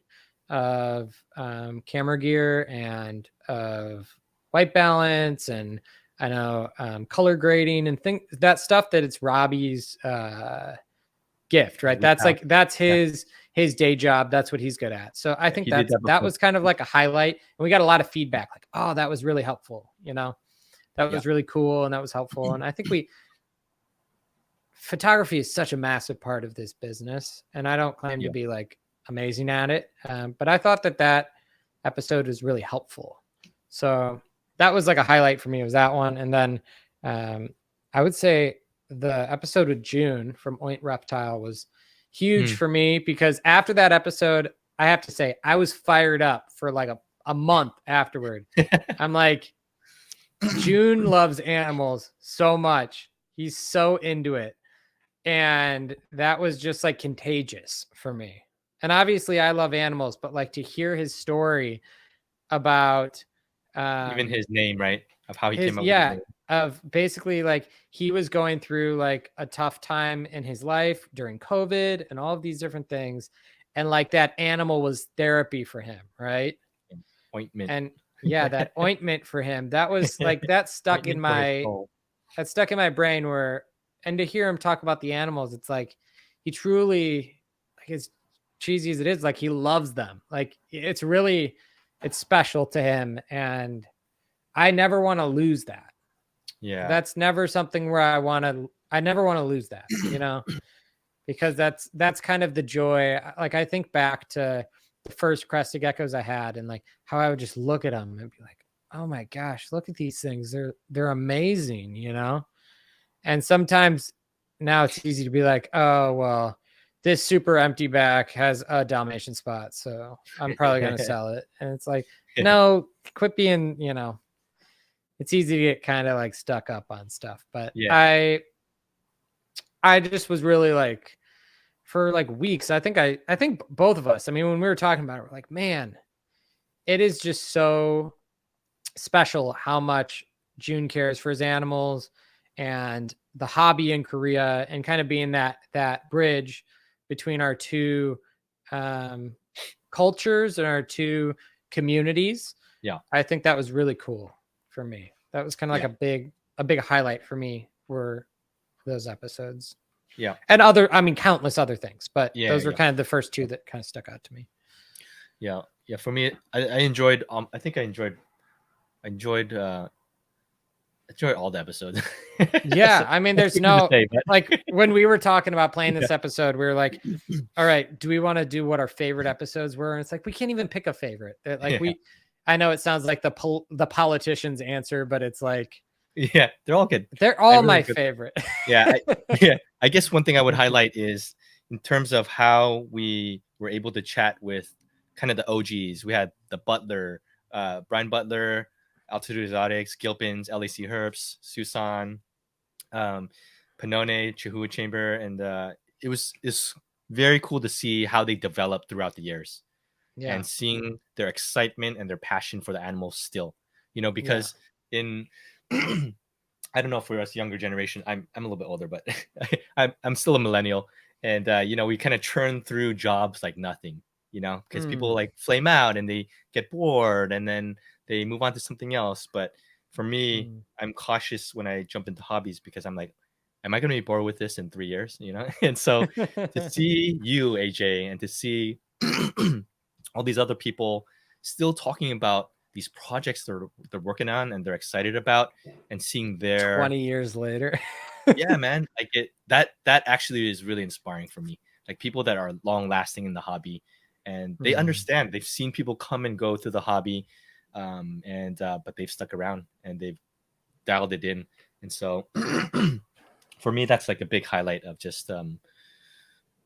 of camera gear, and of white balance, and I know color grading and that stuff that it's Robbie's gift, right? That's his day job. That's what he's good at. So I think that was kind of like a highlight, and we got a lot of feedback like, oh, that was really helpful. You know, that was really cool, and that was helpful. And I think photography is such a massive part of this business, and I don't claim to be like amazing at it. But I thought that episode was really helpful. So that was like a highlight for me, was that one. And then I would say the episode with June from Oint Reptile was huge for me, because after that episode, I have to say I was fired up for like a month afterward. I'm like, June loves animals so much. He's so into it. And that was just like contagious for me. And obviously I love animals, but like to hear his story about even his name, right? Of how he came up with his name. Of basically like he was going through like a tough time in his life during COVID and all of these different things. And like that animal was therapy for him, right? Ointment. And yeah, that ointment for him, that was like that stuck in my brain where, and to hear him talk about the animals, it's like he truly, like as cheesy as it is, like he loves them. Like it's special to him. And I never want to lose that. Yeah. That's never something where I never want to lose that, you know, because that's kind of the joy. Like I think back to the first crested geckos I had and like how I would just look at them and be like, oh my gosh, look at these things. They're amazing, you know? And sometimes now it's easy to be like, oh, well, this super empty back has a Dalmatian spot, so I'm probably going to sell it. And it's like, no, quit being, you know, it's easy to get kind of like stuck up on stuff. But yeah. I just was really like, for like weeks, I think both of us, I mean, when we were talking about it, we're like, man, it is just so special how much June cares for his animals and the hobby in Korea, and kind of being that bridge between our two cultures and our two communities. Yeah. I think that was really cool for me. That was kind of like a big highlight for me for those episodes. Yeah. And countless other things, but those were kind of the first two that kind of stuck out to me. Yeah. Yeah. For me, I enjoyed, I think I enjoyed all the episodes. Yeah. So, I mean, there's no, like when we were talking about playing this episode, we were like, all right, do we want to do what our favorite episodes were? And it's like, we can't even pick a favorite. Like I know it sounds like the politician's answer, but it's like, yeah, they're all good. They're all my favorite. I guess one thing I would highlight is in terms of how we were able to chat with kind of the OGs. We had the Butler, Brian Butler, Altitude Exotics, Gilpin's, LAC Herbs, Susan, Panone, Chihuahua Chamber, and it's very cool to see how they developed throughout the years, and seeing their excitement and their passion for the animals still, you know, because in I don't know if for us younger generation, I'm a little bit older, but I'm still a millennial, and you know, we kind of churn through jobs like nothing, you know, because people like flame out and they get bored and then they move on to something else. But for me, I'm cautious when I jump into hobbies because I'm like, am I going to be bored with this in 3 years, you know? And so to see you, AJ, and to see all these other people still talking about these projects they're working on and they're excited about, and seeing their 20 years later. Yeah, man, like that actually is really inspiring for me. Like people that are long lasting in the hobby, and they understand, they've seen people come and go through the hobby, but they've stuck around and they've dialed it in. And so for me, that's like a big highlight of just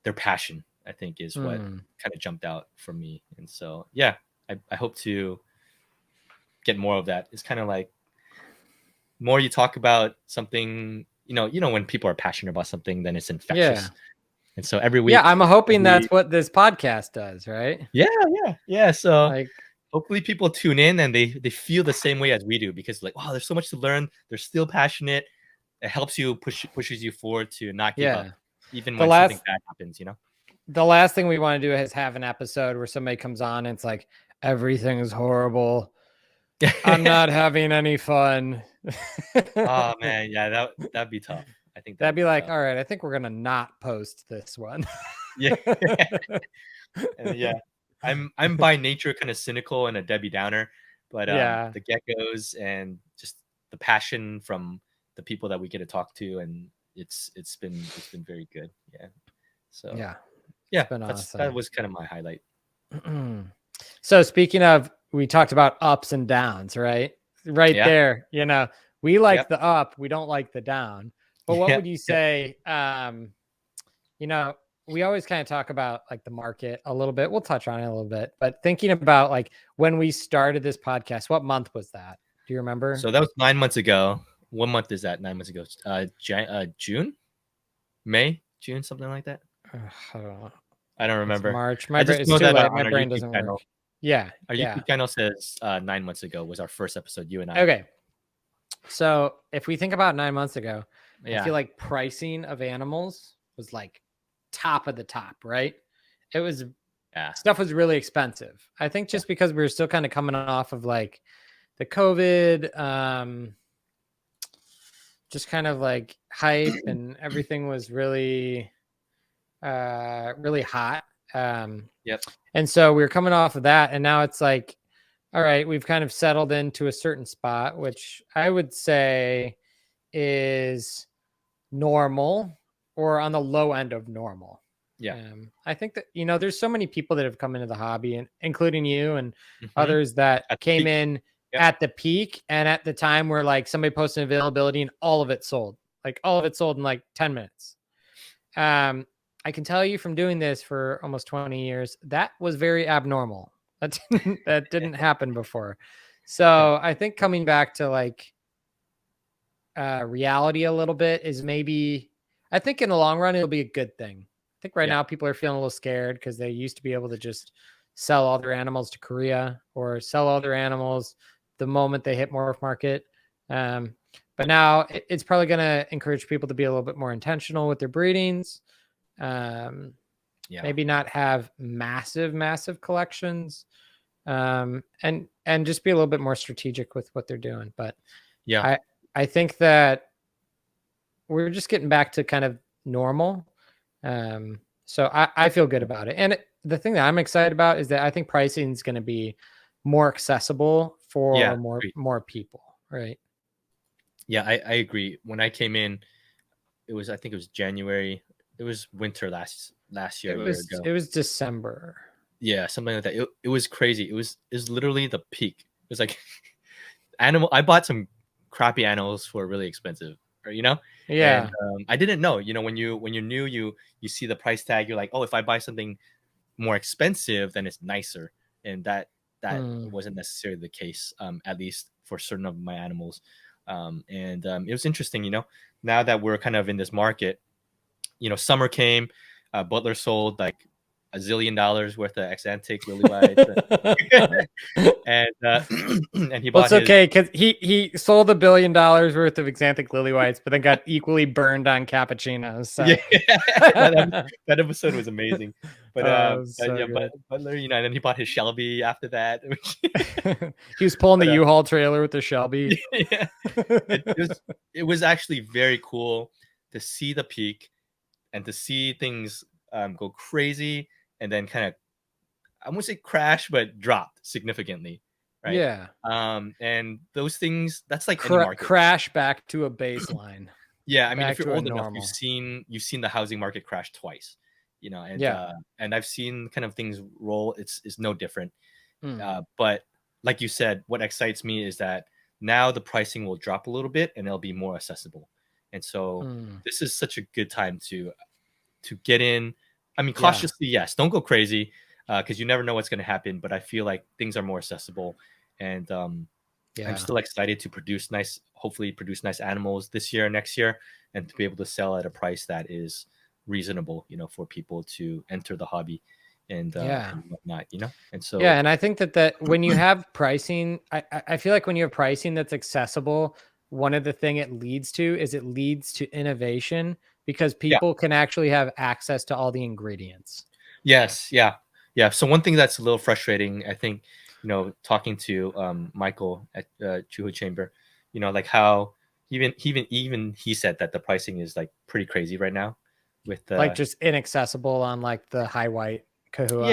their passion, I think, is what kind of jumped out for me. And so I hope to get more of that. It's kind of like more you talk about something, you know, when people are passionate about something, then it's infectious. Yeah. And so every week, I'm hoping that's what this podcast does, right? Yeah. So like, hopefully people tune in and they feel the same way as we do, because like, wow, there's so much to learn. They're still passionate. It helps you pushes you forward to not give up, even when something bad happens, you know? The last thing we want to do is have an episode where somebody comes on and it's like, everything is horrible. I'm not having any fun. Oh man, yeah, that'd be tough. I think that'd be like, all right, I think we're gonna not post this one. And I'm by nature kind of cynical and a Debbie Downer, but the geckos and just the passion from the people that we get to talk to, and it's been very good. Yeah. So awesome. That was kind of my highlight. So speaking of, we talked about ups and downs, right? There, you know, we like the up, we don't like the down. But what would you say, you know, we always kind of talk about like the market a little bit. We'll touch on it a little bit, but thinking about like when we started this podcast, what month was that? Do you remember? So that was 9 months ago. What month is that? 9 months ago? June, May, June, something like that. I don't know. I don't remember. March. I just know that my brain YouTube doesn't channel, work. Yeah. our YouTube channel says 9 months ago was our first episode. You and I. Okay. So if we think about 9 months ago, Yeah. I feel like pricing of animals was like top of the top, right? It was stuff was really expensive. I think just because we were still kind of coming off of like the COVID, just kind of like hype and everything was really, really hot. Yep. And so we were coming off of that, and now it's like, all right, we've kind of settled into a certain spot, which I would say is normal or on the low end of normal. Yeah. I think that, you know, there's so many people that have come into the hobby, and including you and others that came in at the peak and at the time where like somebody posted availability and all of it sold, in like 10 minutes. I can tell you from doing this for almost 20 years, that was very abnormal. That didn't happen before. So I think coming back to like reality a little bit is maybe, I think in the long run, it'll be a good thing. I think right now people are feeling a little scared because they used to be able to just sell all their animals to Korea or sell all their animals the moment they hit morph market. But now it's probably going to encourage people to be a little bit more intentional with their breedings. Maybe not have massive collections, and just be a little bit more strategic with what they're doing. But I think that we're just getting back to kind of normal. So I feel good about it. And the thing that I'm excited about is that I think pricing is going to be more accessible for more people. Right. Yeah, I agree. When I came in, I think it was January. It was winter last year. It was December. Yeah, something like that. It was crazy. It was literally the peak. It was like I bought some crappy animals for really expensive, you know? Yeah. And, I didn't know, you know, when you're new, you see the price tag, you're like, oh, if I buy something more expensive, then it's nicer. And that wasn't necessarily the case, at least for certain of my animals. It was interesting, you know, now that we're kind of in this market, you know, summer came, Butler sold like $1 zillion worth of Exantic lily whites. And he bought okay because he sold $1 billion worth of Exantic lily whites, but then got equally burned on cappuccinos. So. Yeah, that episode was amazing. But Butler, you know, and then he bought his Shelby after that. He was pulling the U-Haul trailer with the Shelby. Yeah, it was actually very cool to see the peak and to see things go crazy and then kind of, I won't say crash, but dropped significantly, right? Yeah. And those things, that's like any market. Crash back to a baseline. Yeah, I mean, if you're old enough, you've seen the housing market crash twice, you know, and I've seen kind of things roll. It's no different. But like you said, what excites me is that now the pricing will drop a little bit and it'll be more accessible. And so this is such a good time to get in. I mean, cautiously, yes. Don't go crazy because you never know what's going to happen. But I feel like things are more accessible, and I'm still excited to hopefully produce nice animals this year and next year, and to be able to sell at a price that is reasonable, you know, for people to enter the hobby and whatnot, you know. And so and I think that when you have pricing, I feel like when you have pricing that's accessible, one of the thing it leads to innovation because people can actually have access to all the ingredients. Yes. Yeah. So one thing that's a little frustrating, I think, you know, talking to Michael at Chuhu Chamber, you know, like how even he said that the pricing is like pretty crazy right now with like just inaccessible on like the high white Kahua.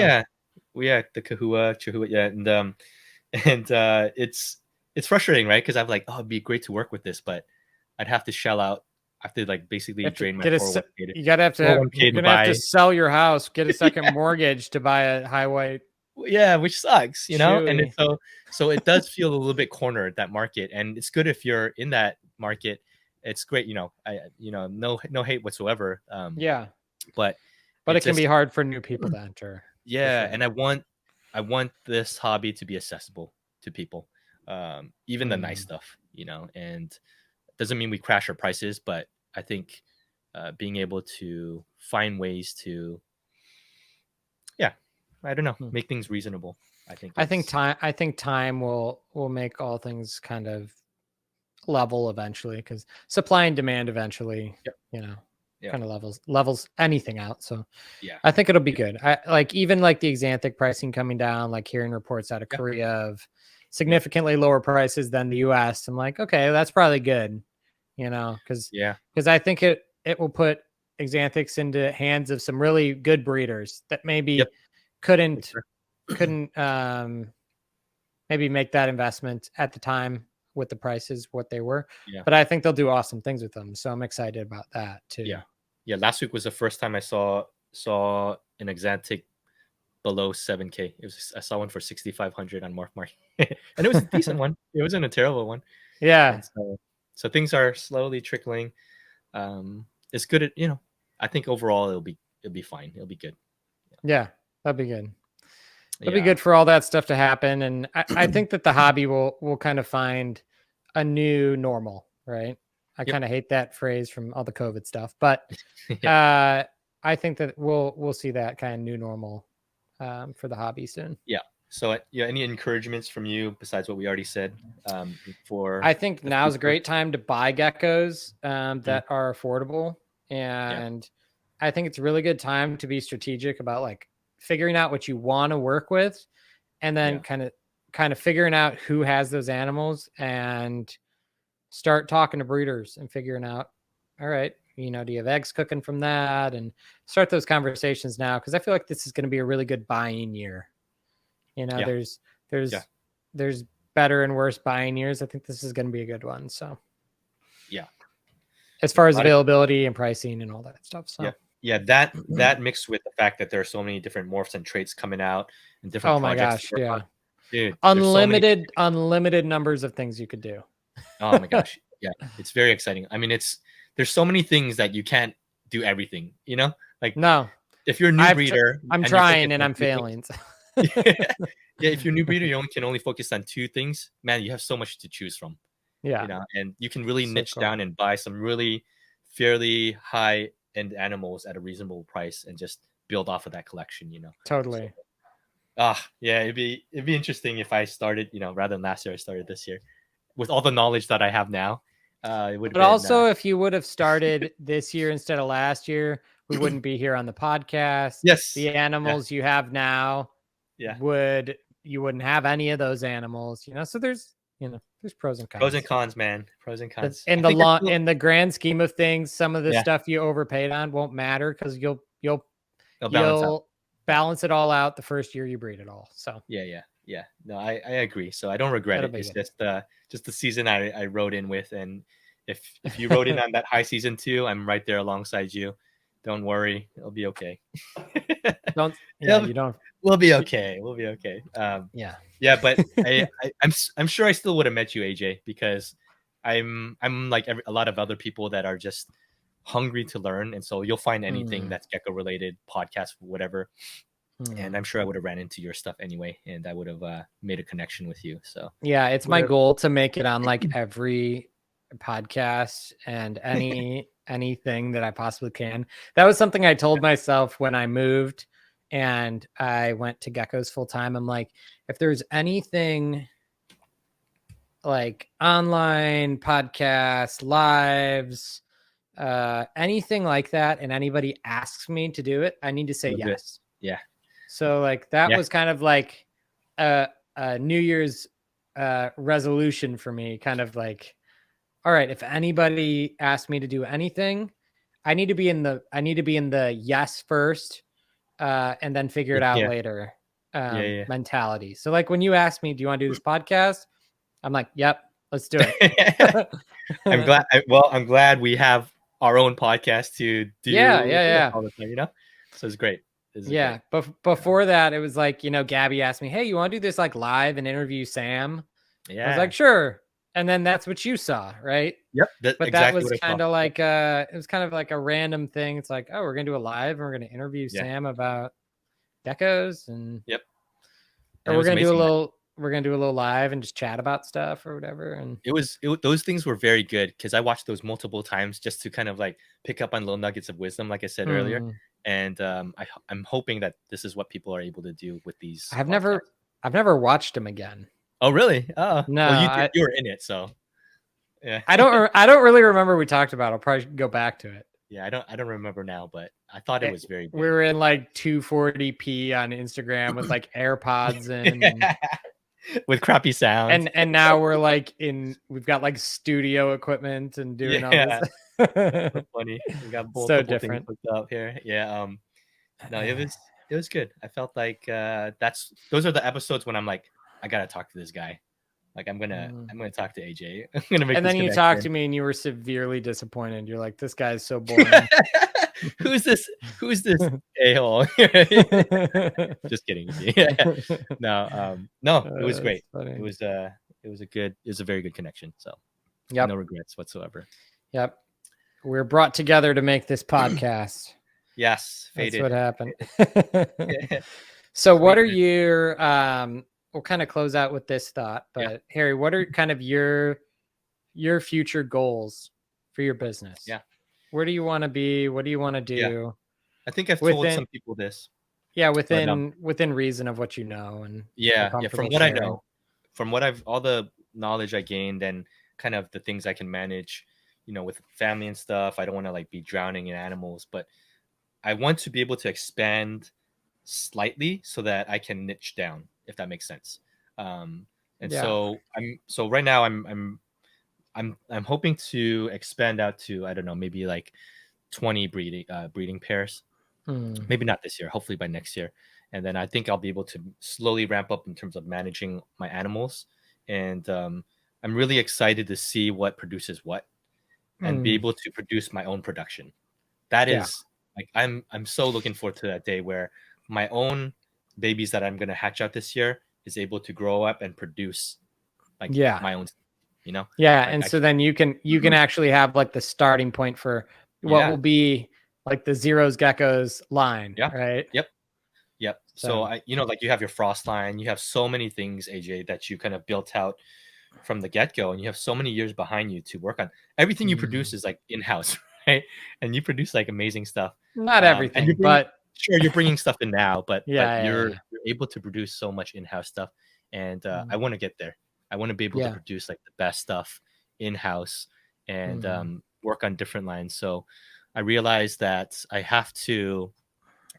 Yeah, the Kahua, Chihuahua, and it's frustrating, right? Because I'm like, oh, it'd be great to work with this, but I'd have to shell out. I have to like basically drain my 401k. You gotta have to sell your house, get a second mortgage to buy a high white. Yeah, which sucks, you know. And so it does feel a little bit cornered, that market, and it's good if you're in that market. It's great, you know. No hate whatsoever. But But it can be hard for new people to enter. Yeah, and I want this hobby to be accessible to people, even the nice stuff, you know. And it doesn't mean we crash our prices, but I think being able to find ways to, I don't know, make things reasonable. I think time will make all things kind of level eventually, because supply and demand eventually, you know, kind of levels anything out. So I think it'll be good. I like, even like the Xanthic pricing coming down, like hearing reports out of Korea of significantly lower prices than the US. I'm like, okay, that's probably good, you know, because I think it will put Xanthics into hands of some really good breeders that maybe couldn't maybe make that investment at the time with the prices what they were. But I think they'll do awesome things with them, so I'm excited about that too. Last week was the first time I saw an Xanthic below 7K. I saw one for 6,500 on Morph Market. And it was a decent one. It wasn't a terrible one. So things are slowly trickling. It's good at, you know, I think overall it'll be fine. It'll be good. That'd be good. It'll be good for all that stuff to happen. And I think that the hobby will kind of find a new normal, right? I kind of hate that phrase from all the COVID stuff, but I think that we'll see that kind of new normal for the hobby soon. So any encouragements from you besides what we already said? I think now's a great time to buy geckos that are affordable. And I think it's a really good time to be strategic about like figuring out what you want to work with, and then kind of figuring out who has those animals, and start talking to breeders and figuring out, all right, you know, do you have eggs cooking from that? And start those conversations now, because I feel like this is going to be a really good buying year. You know, there's better and worse buying years. I think this is going to be a good one. So as far as availability and pricing and all that stuff. So that mixed with the fact that there are so many different morphs and traits coming out and different projects. Oh my gosh, dude, unlimited numbers of things you could do. Oh my gosh, it's very exciting. I mean, there's so many things that you can't do everything, you know? Like, no, if you're a new breeder, I'm trying and I'm failing. If you're a new breeder, you can only focus on 2 things. Man, you have so much to choose from. You know, and you can really niche down and buy some really fairly high end animals at a reasonable price and just build off of that collection, you know. Totally. It'd be interesting if I started, you know, rather than last year, I started this year with all the knowledge that I have now. But also, if you would have started this year instead of last year, we wouldn't be here on the podcast. The animals you have now, you wouldn't have any of those animals, you know. So there's pros and cons. Pros and cons, man. Pros and cons. In the grand scheme of things, some of the stuff you overpaid on won't matter, because you'll balance it all out the first year you breed it all. So no, I agree. So I don't regret it. It's just the season I rode in with, and if you rode in on that high season too, I'm right there alongside you. Don't worry, it'll be okay. We'll be okay. We'll be okay. But I'm sure I still would have met you, AJ, because I'm like a lot of other people that are just hungry to learn, and so you'll find anything that's gecko related, podcast, whatever. And I'm sure I would have ran into your stuff anyway, and I would have made a connection with you. So it's my goal to make it on like every podcast and anything that I possibly can. That was something I told myself when I moved and I went to Geckos full time. I'm like, if there's anything like online podcasts, lives, anything like that, and anybody asks me to do it, I need to say yes. So like that was kind of like a New Year's resolution for me, kind of like, all right, if anybody asks me to do anything, I need to be in the yes first, and then figure it out later mentality. So like when you ask me, do you want to do this podcast? I'm like, yep, let's do it. I'm glad we have our own podcast to do all the time, you know? So it's great. But before that, it was like, you know, Gabby asked me, hey, you want to do this like live and interview Sam? I was like, sure. and then that's what you saw, right? Yep. But exactly that was kind of like it was kind of like a random thing. It's like, oh, we're gonna do a live and we're gonna interview Sam about geckos, and And or we're gonna amazing, do a little live and just chat about stuff or whatever. And those things were very good because I watched those multiple times just to kind of like pick up on little nuggets of wisdom, like I said earlier. And I'm hoping that this is what people are able to do with these. I've never watched them again. Oh, really? Oh, no, well, you were in it, so yeah. I don't really remember we talked about it. I'll probably go back to it. Yeah, I don't remember now, but I thought it was very good. We were in like 240p on Instagram with like AirPods in. With crappy sounds. And now we've got like studio equipment and doing all this. So funny. We got so different things hooked up here. Yeah. No, it was good. I felt like those are the episodes when I'm like, I gotta talk to this guy. Like I'm gonna talk to AJ. I'm gonna make. And then you talked to me and you were severely disappointed. You're like, this guy's so boring. Who's this a-hole? Just kidding. No, it was great. It was a very good connection. So no regrets whatsoever. Yep. We're brought together to make this podcast. Yes, faded. That's what happened. So what are your we'll kind of close out with this thought, but Harry, what are kind of your future goals for your business? Yeah. Where do you want to be? What do you want to do? Yeah. I think I've told some people this. Yeah, within reason of what you know, and from what sharing. I know, from what all the knowledge I gained and kind of the things I can manage, with family and stuff. I don't want to like be drowning in animals, but I want to be able to expand slightly so that I can niche down, if that makes sense. So right now I'm hoping to expand out to, I don't know, maybe like 20 breeding pairs. Maybe not this year, hopefully by next year. And then I think I'll be able to slowly ramp up in terms of managing my animals. And I'm really excited to see what produces what and be able to produce my own production. That is like, I'm so looking forward to that day where my own babies that I'm going to hatch out this year is able to grow up and produce my own, and so then you can actually have like the starting point for what will be like the Zeros Geckos line, right? Yep. So I, like you have your frost line, you have so many things, AJ, that you kind of built out from the get-go, and you have so many years behind you to work on. Everything you produce is like in-house, right? And you produce like amazing stuff. Not everything, but sure, you're bringing stuff in now, but you're able to produce so much in-house stuff, and I want to get there. I want to be able to produce like the best stuff in-house and work on different lines. So I realized that I have to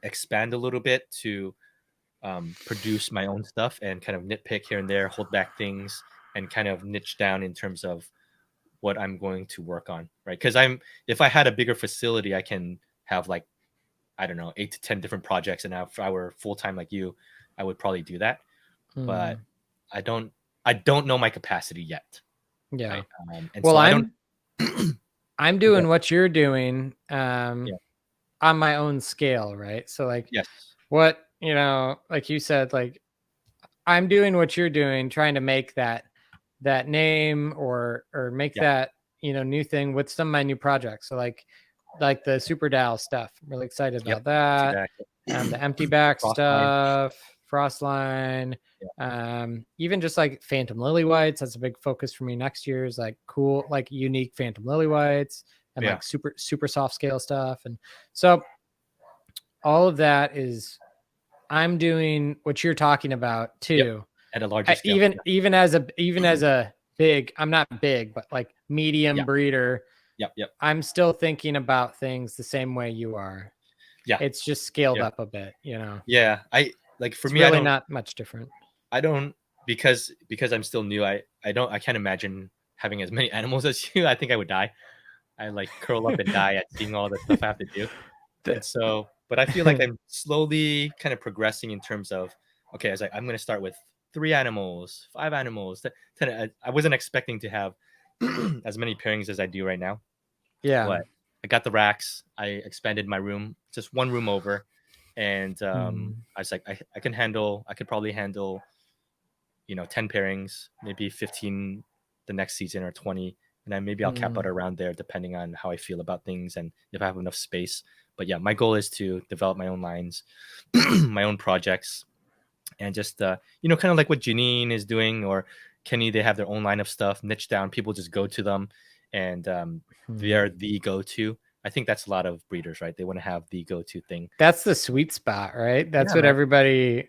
expand a little bit to produce my own stuff and kind of nitpick here and there, hold back things, and kind of niche down in terms of what I'm going to work on, right? Because if I had a bigger facility, I can have like, I don't know, 8 to 10 different projects. And now if I were full-time like you, I would probably do that. But I don't know my capacity yet. Yeah. Right? I'm doing what you're doing on my own scale, right? So like what, like you said, like I'm doing what you're doing, trying to make that name or make that, new thing with some of my new projects. So like the Super Dow stuff. I'm really excited about that. And the empty back stuff, Frostline, even just like Phantom Lily Whites. That's a big focus for me next year, is like cool, like unique Phantom Lily Whites and like super soft scale stuff. And so all of that is, I'm doing what you're talking about too. At a larger scale. Even as a big, I'm not big, but like medium breeder. I'm still thinking about things the same way you are. Yeah. It's just scaled up a bit, Yeah. For me, really not much different. I don't, because I'm still new. I can't imagine having as many animals as you. I think I would die. I like curl up and die at seeing all the stuff I have to do. And so, but I feel like I'm slowly kind of progressing in terms of, okay, I was like, I'm going to start with 3 animals, 5 animals. 10. I wasn't expecting to have as many pairings as I do right now. Yeah. But I got the racks. I expanded my room, just one room over. And I was like, I could probably handle, 10 pairings, maybe 15 the next season or 20, and then maybe I'll cap out around there depending on how I feel about things and if I have enough space. But yeah, my goal is to develop my own lines, my own projects, and just kind of like what Janine is doing or Kenny. They have their own line of stuff, niche down. People just go to them, and they are the go-to. I think that's a lot of breeders, right? They want to have the go-to thing. That's the sweet spot, right? That's what everybody.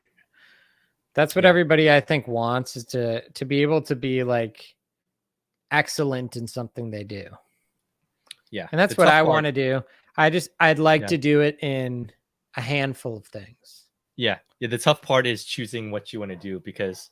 That's what everybody I think wants, is to be able to be like excellent in something they do. Yeah, and that's what I want to do. I'd like to do it in a handful of things. Yeah. The tough part is choosing what you want to do, because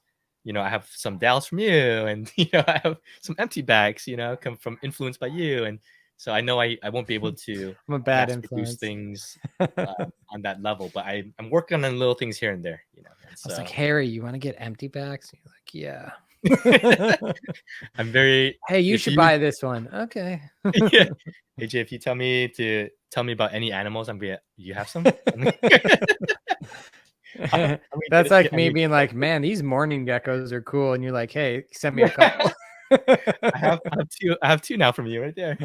I have some DAOs from you, and I have some empty bags, come from influenced by you, and so I know I won't be able to I'm a bad influence things on that level, but I'm working on little things here and there. I was like, Harry, you want to get empty bags? You're like, yeah. I'm very. Hey, you should buy this one. Okay. Yeah. AJ, if you tell me about any animals, you have some. That's like me being like, man, these morning geckos are cool, and you're like, hey, send me a couple. I have two now from you right there.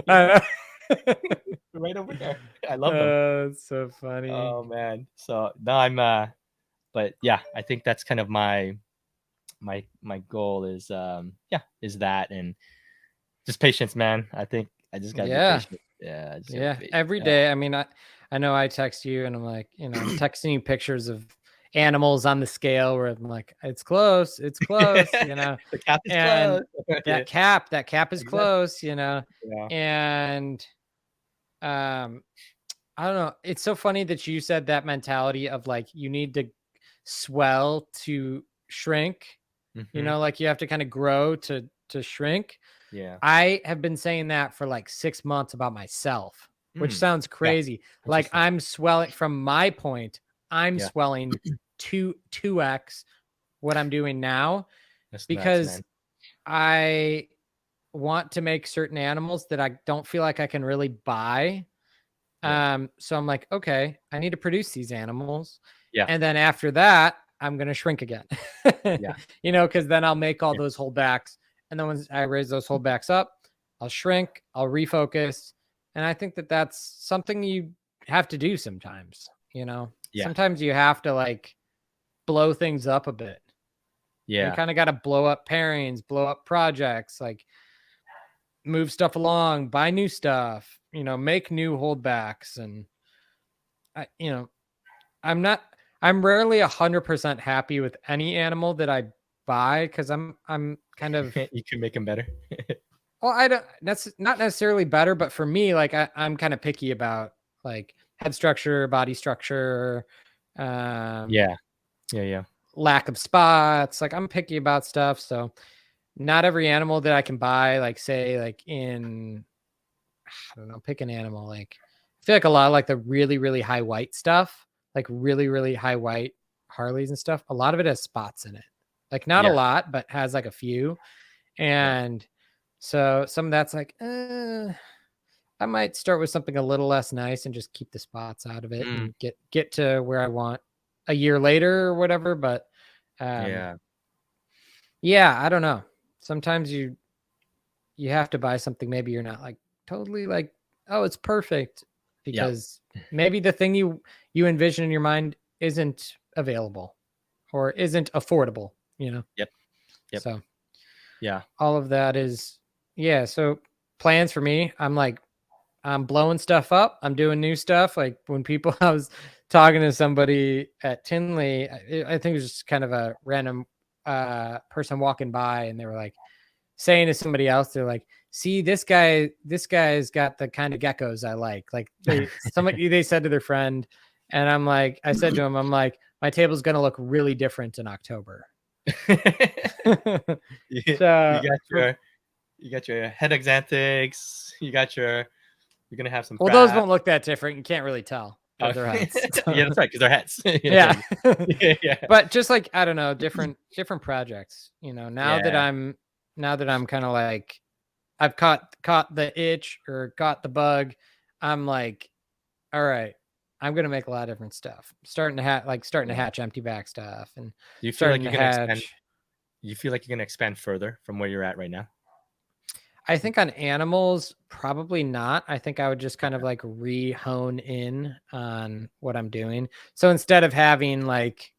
Right over there. I love them. It's so funny. Oh man. So no, I'm but yeah, I think that's kind of my goal is is that, and just patience, man. I think I just gotta be patient. Yeah. Every day. I mean, I know I text you and I'm like, I'm texting you pictures of animals on the scale where I'm like, it's close. The cap is close. That cap is close, and I don't know. It's so funny that you said that mentality of like, you need to swell to shrink, like you have to kind of grow to shrink. Yeah. I have been saying that for like 6 months about myself, which sounds crazy. Yeah. Like I'm swelling from my point. I'm swelling 2x what I'm doing now. That's because nuts, I want to make certain animals that I don't feel like I can really buy. So I'm like, okay, I need to produce these animals. Yeah. And then after that, I'm going to shrink again. Because then I'll make all those holdbacks. And then once I raise those holdbacks up, I'll shrink, I'll refocus. And I think that that's something you have to do sometimes, Sometimes you have to like blow things up a bit. Yeah. You kind of got to blow up pairings, blow up projects, like move stuff along, buy new stuff, make new holdbacks. And I'm rarely 100% happy with any animal that I buy, because I'm kind of you can make them better. Well, that's not necessarily better, but for me, like I'm kind of picky about like head structure, body structure, lack of spots. Like I'm picky about stuff. So not every animal that I can buy, like say like in, I don't know, pick an animal. Like I feel like a lot of like the really, really high white stuff, like really, really high white Harleys and stuff. A lot of it has spots in it. Like not a lot, but has like a few. And so some of that's like, I might start with something a little less nice and just keep the spots out of it and get to where I want a year later or whatever. But I don't know. Sometimes you have to buy something maybe you're not like totally like, oh, it's perfect, because maybe the thing you envision in your mind isn't available or isn't affordable, Yep. So all of that is so plans for me, I'm blowing stuff up, I'm doing new stuff. Like when I was talking to somebody at Tinley, I think it was just kind of a random person walking by, and they were like saying to somebody else, they're like, see, this guy's got the kind of geckos I like they said to their friend. And I said to him, I'm like, my table's gonna look really different in October. You got your head exantics. You're gonna have some. Well, those won't look that different. You can't really tell. They're heads. Yeah, that's right, because they're heads. Yeah. But just like, I don't know, different projects. Now that I'm kind of like, I've caught the itch or caught the bug. I'm like, all right, I'm gonna make a lot of different stuff. Starting to hatch empty back stuff. And do you feel like you're gonna expand? You feel like you're gonna expand further from where you're at right now? I think on animals, probably not. I think I would just kind of like hone in on what I'm doing. So instead of having like,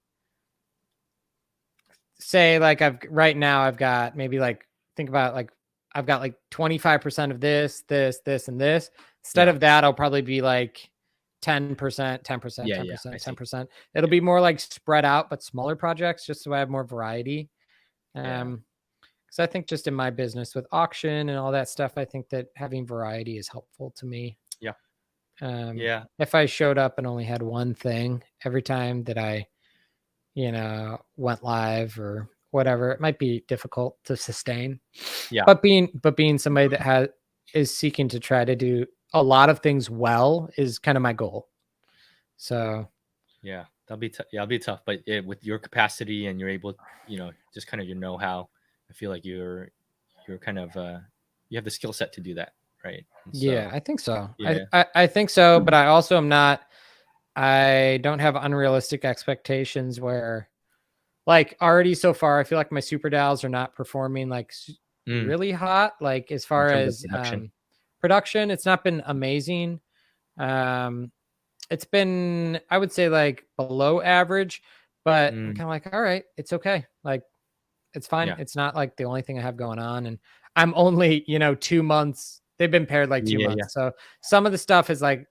say like right now I've got maybe like, think about like, I've got like 25% of this, and this. Instead of that, I'll probably be like 10%, 10%, 10%, 10%. It'll be more like spread out, but smaller projects, just so I have more variety. Because I think just in my business with auction and all that stuff, I think that having variety is helpful to me. If I showed up and only had one thing every time that I, went live or whatever, it might be difficult to sustain. But being somebody that is seeking to try to do a lot of things well is kind of my goal. So that'll be tough. But with your capacity and you're able, just kind of your know-how, I feel like you're kind of you have the skill set to do that, right? I think so. I think so, but I also am not. I don't have unrealistic expectations where, like, already so far, I feel like my super DAOs are not performing like really hot. Like as far as production, it's not been amazing. It's been, I would say, like below average, but I'm kind of like, all right, it's okay. Like, it's fine. It's not like the only thing I have going on. And I'm only, 2 months. They've been paired like 2 months. So some of the stuff is like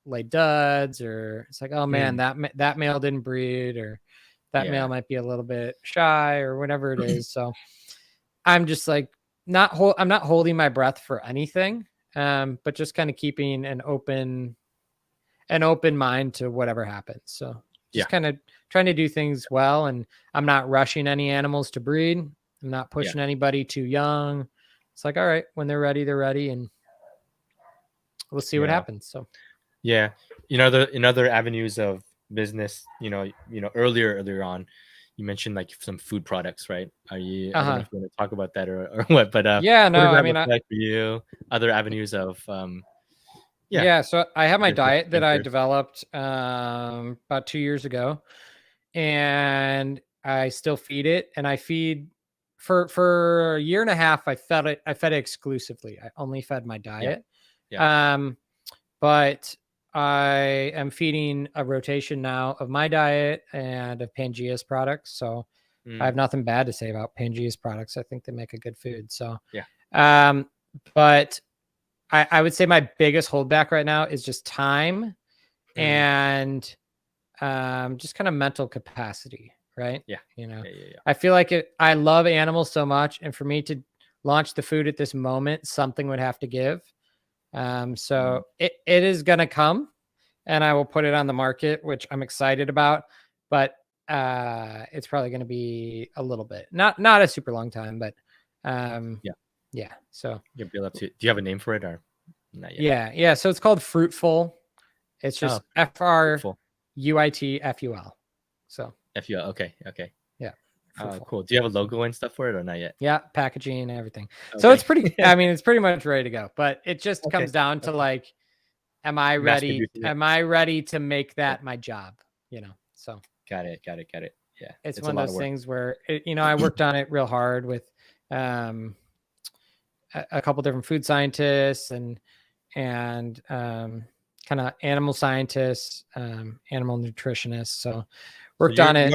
laid duds, or it's like, oh man, that male didn't breed, or that male might be a little bit shy, or whatever it is. So I'm just like, I'm not holding my breath for anything. But just kind of keeping an open mind to whatever happens. So just kind of trying to do things well, and I'm not rushing any animals to breed. I'm not pushing anybody too young. It's like, all right, when they're ready, and we'll see what happens. So in other avenues of business, earlier on, you mentioned like some food products, right? I don't know if you want to talk about that or what, but I mean, for you, other avenues of so I have my diet that I developed about 2 years ago, and I still feed it, and I feed for a year and a half. I fed it exclusively. I only fed my diet. But I am feeding a rotation now of my diet and of Pangea's products. So I have nothing bad to say about Pangea's products. I think they make a good food. So but I would say my biggest holdback right now is just time and just kind of mental capacity, right? I feel like I love animals so much, and for me to launch the food at this moment, something would have to give. So it is going to come, and I will put it on the market, which I'm excited about, but it's probably going to be a little bit, not a super long time, but so do you have a name for it or not yet? So it's called Fruitful. It's just FRUITFUL. So FUL. Okay. Fruitful. Cool. Do you have a logo and stuff for it or not yet? Yeah, packaging and everything. Okay. So it's pretty, I mean, it's pretty much ready to go, but it just comes down to like, am I ready? Am I ready to make that my job? So got it. Yeah. It's one of those things where, I worked on it real hard with a couple different food scientists and kind of animal scientists, animal nutritionists. So worked on it.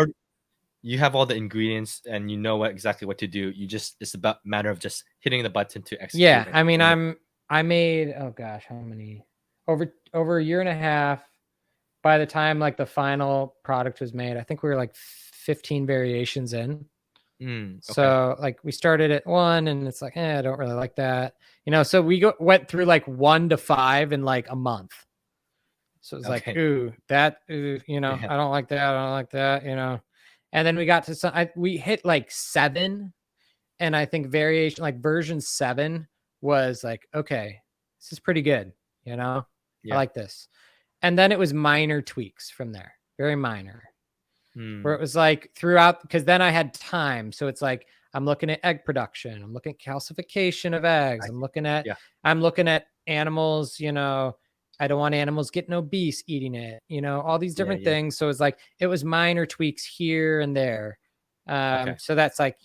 You have all the ingredients and you know exactly what to do. It's about matter of just hitting the button to execute. Yeah. I mean, I made, oh gosh, how many over a year and a half. By the time like the final product was made, I think we were like 15 variations in. Okay. So like we started at 1 and it's like, I don't really like that. So we went through like 1 to 5 in like a month. So it was like, I don't like that. I don't like that, And then we got to we hit like 7, and I think variation, like version 7 was like, okay, this is pretty good. I like this. And then it was minor tweaks from there, very minor, where it was like throughout, because then I had time. So it's like, I'm looking at egg production. I'm looking at calcification of eggs. I'm looking at animals, I don't want animals getting obese eating it, all these different things. So it's like, it was minor tweaks here and there. So that's like,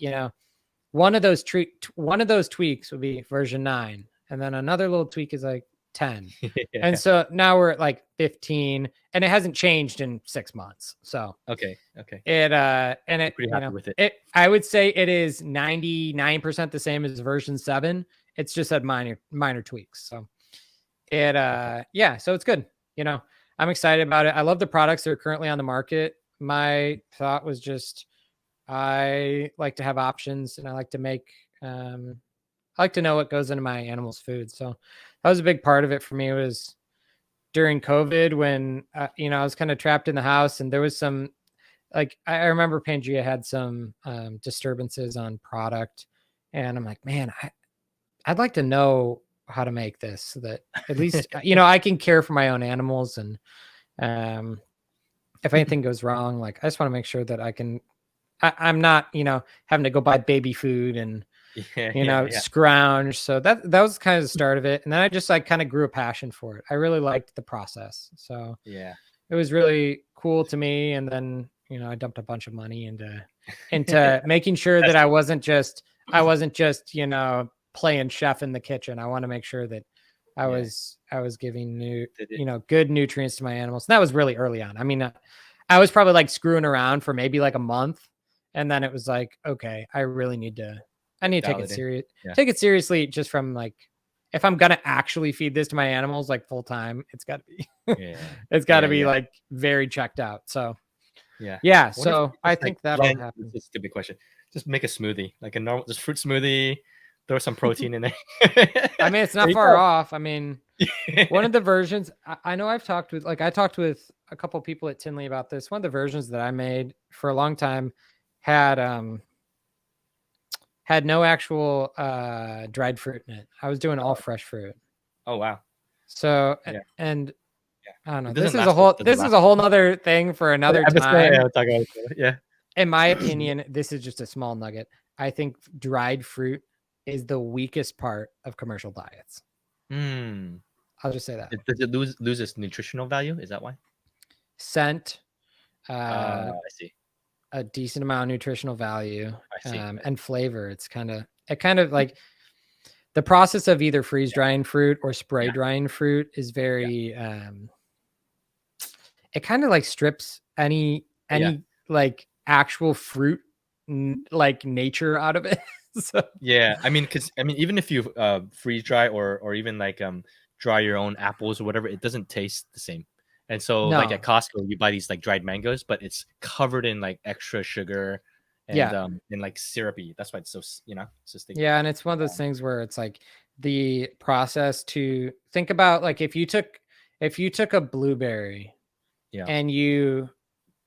one of those tweaks would be version 9, and then another little tweak is like 10. And so now we're at like 15, and it hasn't changed in 6 months. So okay. It and it, pretty happy with it. I would say it is 99% the same as version 7. It's just had minor tweaks. So yeah, so it's good. I'm excited about it. I love the products that are currently on the market. My thought was just, I like to have options, and I like to make, I like to know what goes into my animals' food. So that was a big part of it for me. Was during COVID when, I was kind of trapped in the house, and there was some, like, I remember Pangea had some disturbances on product, and I'm like, man, I'd like to know how to make this so that at least, I can care for my own animals. And if anything goes wrong, like, I just want to make sure that I'm not, having to go buy baby food and, scrounge. So that was kind of the start of it. And then I just like kind of grew a passion for it. I really liked the process. So yeah, it was really cool to me. And then, I dumped a bunch of money into making sure that I wasn't just, playing chef in the kitchen. I want to make sure that I was giving good nutrients to my animals. And that was really early on. I mean, I was probably like screwing around for maybe like a month, and then it was like, okay, I need to take it serious. Take it seriously, just from like, if I'm gonna actually feed this to my animals like full time, it's got to be it's got to be like very checked out. So yeah. So I think that'll happen. It's a stupid question. Just make a smoothie, like a normal, just fruit smoothie. Throw some protein in there. I mean, it's not far off. I mean, one of the versions, I know I talked with a couple people at Tinley about this. One of the versions that I made for a long time had no actual dried fruit in it. I was doing all fresh fruit. Oh wow. So and I don't know. This is a whole nother thing for another time. Yeah. In my opinion, this is just a small nugget. I think dried fruit is the weakest part of commercial diets. I'll just say that. Does it lose its nutritional value? Is that why? Scent. I see. A decent amount of nutritional value. I see. And flavor. It kind of like the process of either freeze drying fruit or spray drying fruit is very it kind of like strips any like actual fruit like nature out of it. So. Yeah, I mean, even if you freeze dry or even like dry your own apples or whatever, it doesn't taste the same. And so like at Costco, you buy these like dried mangoes, but it's covered in like extra sugar and like syrupy. That's why it's so so sticky. Yeah, and it's one of those things where it's like the process to think about, like if you took a blueberry and you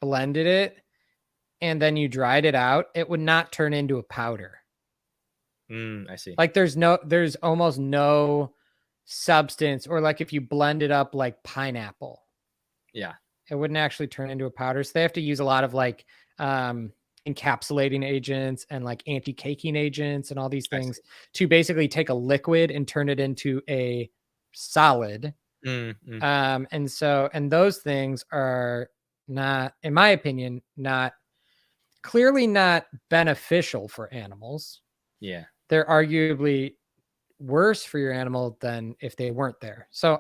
blended it and then you dried it out, it would not turn into a powder. I see. Like there's almost no substance, or like if you blend it up like pineapple, it wouldn't actually turn into a powder. So they have to use a lot of like encapsulating agents and like anti-caking agents and all these things to basically take a liquid and turn it into a solid. And those things are not, in my opinion, clearly not beneficial for animals. Yeah. They're arguably worse for your animal than if they weren't there. So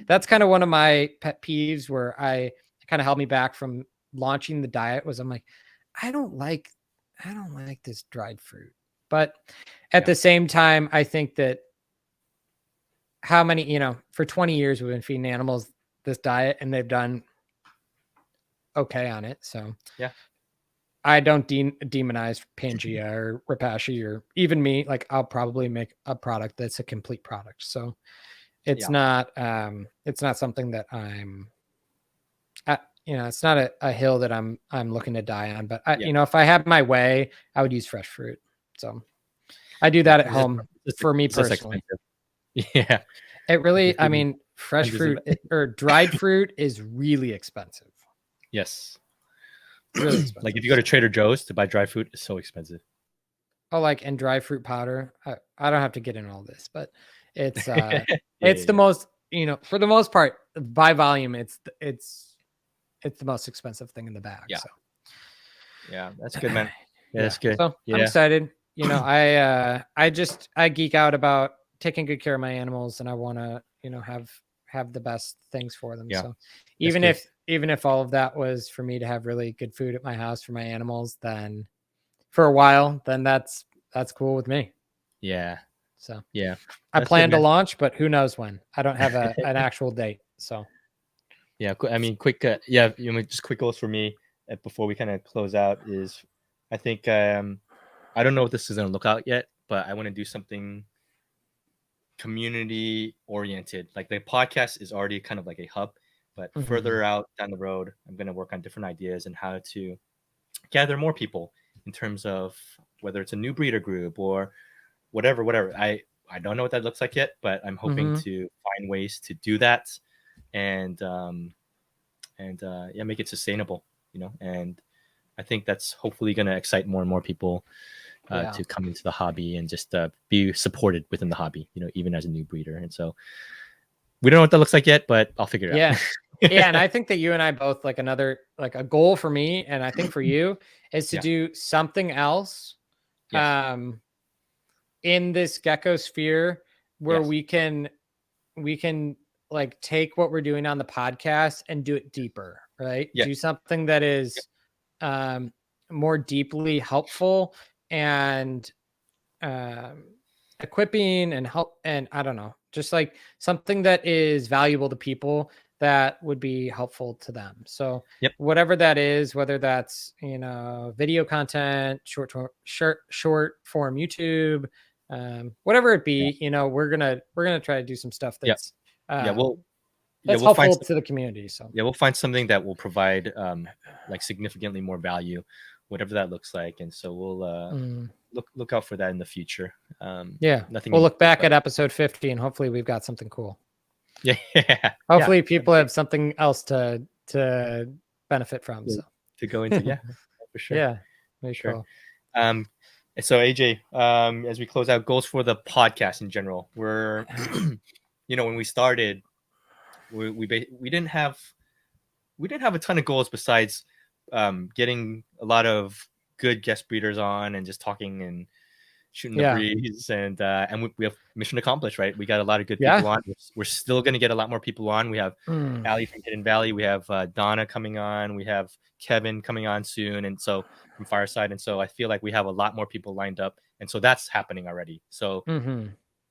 that's kind of one of my pet peeves where I kind of held me back from launching the diet, was I'm like, I don't like this dried fruit. But at the same time, I think that how many, for 20 years we've been feeding animals this diet and they've done okay on it. So yeah. I don't demonize Pangea or Repashy or even me. Like I'll probably make a product that's a complete product. So it's not something that I'm, it's not a hill that I'm looking to die on. But if I have my way, I would use fresh fruit. So I do that at home for me personally. Yeah, it really. I mean, fresh fruit or dried fruit is really expensive. Yes. Really expensive. Like if you go to Trader Joe's to buy dry fruit, it's so expensive. Oh, like, and dry fruit powder. I don't have to get in all this, but it's the most, for the most part by volume, it's the most expensive thing in the bag. Yeah. So Yeah, that's good, man. Yeah, that's good. So I'm excited. you know, I geek out about taking good care of my animals, and I want to, you know, have the best things for them. Yeah, so even if all of that was for me to have really good food at my house for my animals, then for a while, then that's cool with me. Yeah. So yeah, I that's good, plan to man. launch, but who knows when. I don't have an actual date. So Yeah, I mean, quick, yeah, you know, just quick goals for me before we kind of close out is, I think, I don't know what this is gonna look out yet, but I want to do something community oriented. Like the podcast is already kind of like a hub, but further out down the road, I'm gonna work on different ideas and how to gather more people in terms of whether it's a new breeder group or whatever. I don't know what that looks like yet, but I'm hoping to find ways to do that and yeah, make it sustainable, you know. And I think that's hopefully going to excite more and more people to come into the hobby and just be supported within the hobby, you know, even as a new breeder. And so we don't know what that looks like yet, but I'll figure it out. Yeah, and I think that you and I both, like, another, like, a goal for me, and I think for you, is to do something else in this gecko sphere where we can like take what we're doing on the podcast and do it deeper, right? Do something that is more deeply helpful and equipping and help, and I don't know, just like something that is valuable to people that would be helpful to them. So whatever that is, whether that's, you know, video content, short form YouTube, whatever it be, you know, we're gonna try to do some stuff that's that's helpful to the community. So we'll find something that will provide like significantly more value, whatever that looks like. And so we'll look out for that in the future. We'll look back at episode 50 and hopefully we've got something cool. Hopefully people have something else to benefit from. So to go into, for sure. Yeah, very sure. Cool. So AJ, as we close out, goals for the podcast in general, we're you know, when we started, we didn't have a ton of goals besides getting a lot of good guest breeders on and just talking and shooting the breeze, and we have mission accomplished, right? We got a lot of good people on. We're still going to get a lot more people on. We have Ali from Hidden Valley, we have Donna coming on, we have Kevin coming on soon, and so from Fireside, and so I feel like we have a lot more people lined up, and so that's happening already. So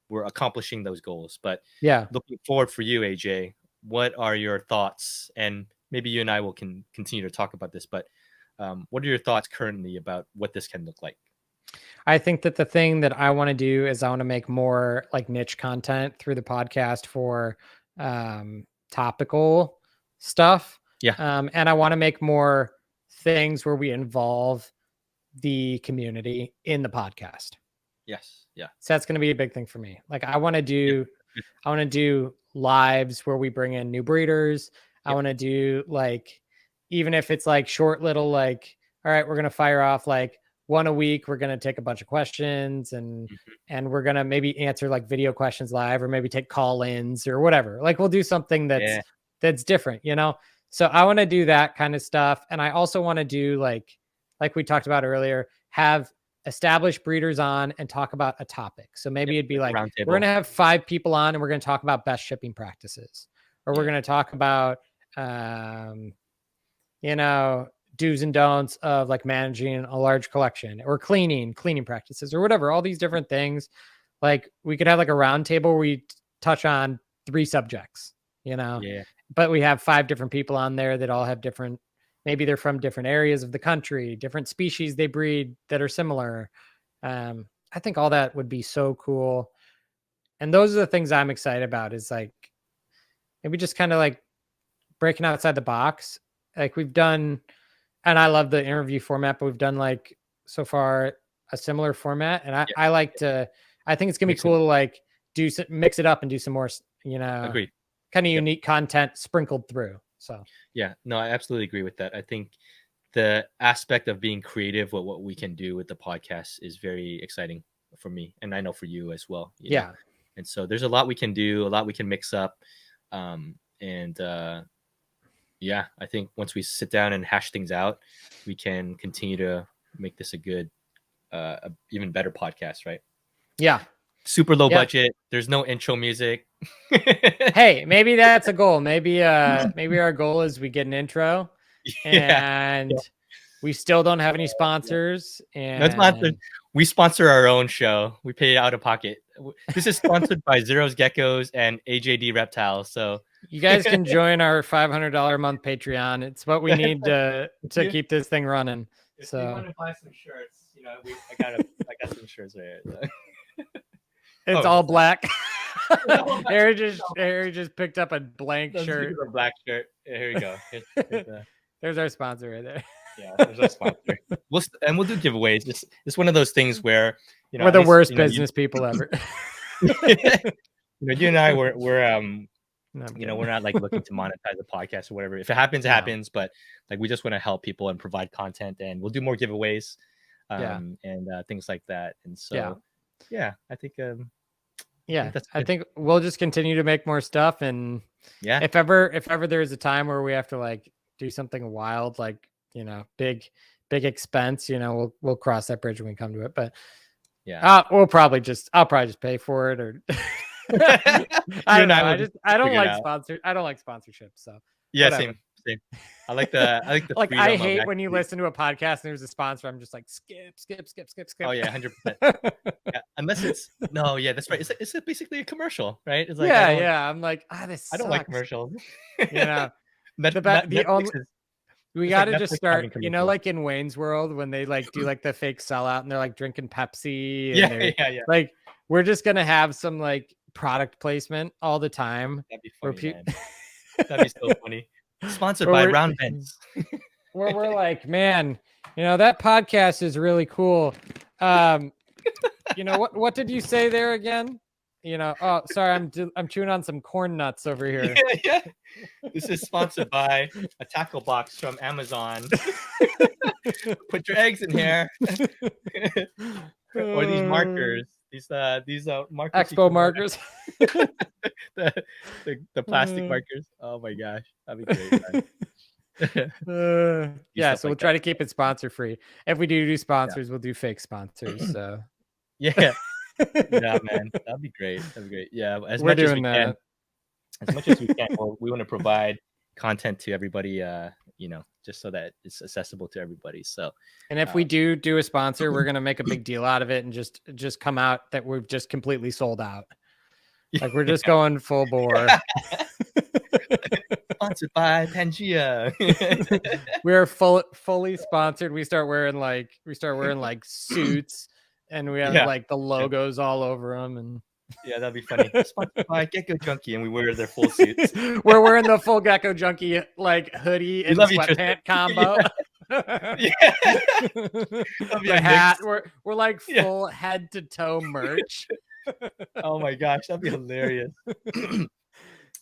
we're accomplishing those goals. But looking forward for you, AJ, what are your thoughts? And maybe you and I will continue to talk about this, but what are your thoughts currently about what this can look like? I think that the thing that I want to do is I want to make more like niche content through the podcast for topical stuff. And I want to make more things where we involve the community in the podcast. So that's going to be a big thing for me. Like I want to do lives where we bring in new breeders. I want to do, like, even if it's like short little, like, all right, we're going to fire off like one a week. We're going to take a bunch of questions and we're going to maybe answer like video questions live, or maybe take call-ins or whatever. Like we'll do something that's different, you know? So I want to do that kind of stuff. And I also want to do like we talked about earlier, have established breeders on and talk about a topic. So maybe it'd be like, we're going to have 5 people on and we're going to talk about best shipping practices, or we're going to talk about, you know, do's and don'ts of like managing a large collection, or cleaning practices, or whatever, all these different things. Like we could have like a round table where we touch on 3 subjects, you know, but we have 5 different people on there that all have different, maybe they're from different areas of the country, different species they breed that are similar. I think all that would be so cool. And those are the things I'm excited about, is like maybe just kind of like breaking outside the box. Like we've done, and I love the interview format, but we've done like so far a similar format. And I like to, I think it's gonna be cool to like mix it up and do some more, you know, kind of unique content sprinkled through. So no, I absolutely agree with that. I think the aspect of being creative with what we can do with the podcast is very exciting for me, and I know for you as well. You know? And so there's a lot we can do, a lot we can mix up, I think once we sit down and hash things out, we can continue to make this a good a even better podcast, right? Yeah. Super low budget. There's no intro music. Hey, maybe that's a goal. Maybe our goal is we get an intro and we still don't have any sponsors. And no sponsors. We sponsor our own show. We pay out of pocket. This is sponsored by Zero's Geckos and AJD Reptiles. So you guys can join our $500 a month Patreon. It's what we need to keep this thing running. If so you want to buy some shirts, I got some shirts right here. So. It's all black. Harry just picked up a blank shirt. A black shirt. Yeah, here we go. There's our sponsor right there. Yeah, there's our sponsor. We'll do giveaways. It's one of those things where we're the worst business people ever. You and I we're not like looking to monetize the podcast or whatever. If it happens, it happens. But like we just want to help people and provide content, and we'll do more giveaways, and things like that. And so I think I think we'll just continue to make more stuff, and if ever there's a time where we have to like do something wild, like big expense, we'll cross that bridge when we come to it. But I'll probably just pay for it, or I don't know. I don't like sponsorships. So same. I like the like I hate when you listen to a podcast and there's a sponsor. I'm just like skip. Oh yeah, 100%. Unless it's that's right. It's basically a commercial, right? It's like I'm like this. I don't like commercials. We got to just start, like in Wayne's World when they like do like the fake sellout and they're like drinking Pepsi. And like we're just gonna have some like product placement all the time. That'd be funny. That'd be so funny. Sponsored by Round Bends. Where we're like, man, that podcast is really cool. What did you say there again? Oh, sorry, I'm chewing on some corn nuts over here. Yeah. This is sponsored by a tackle box from Amazon. Put your eggs in here. Or these markers. These markers. Expo markers. the plastic markers. Oh my gosh, that'd be great. So we'll try to keep it sponsor free. If we do sponsors, we'll do fake sponsors. So yeah, man, that'd be great. Yeah, as much as we can, we want to provide content to everybody. Just so that it's accessible to everybody. So, and if we do a sponsor, we're gonna make a big deal out of it and just come out that we've just completely sold out. Like we're just going full bore. Sponsored by Pangea. We're fully sponsored. We start wearing like suits, and we have like the logos all over them. And that'd be funny. Sponsored by Gecko Junkie, and we wear their full suits. We're wearing the full Gecko Junkie like hoodie and sweatpant combo. The hat. We're like full head to toe merch. Oh my gosh, that'd be hilarious.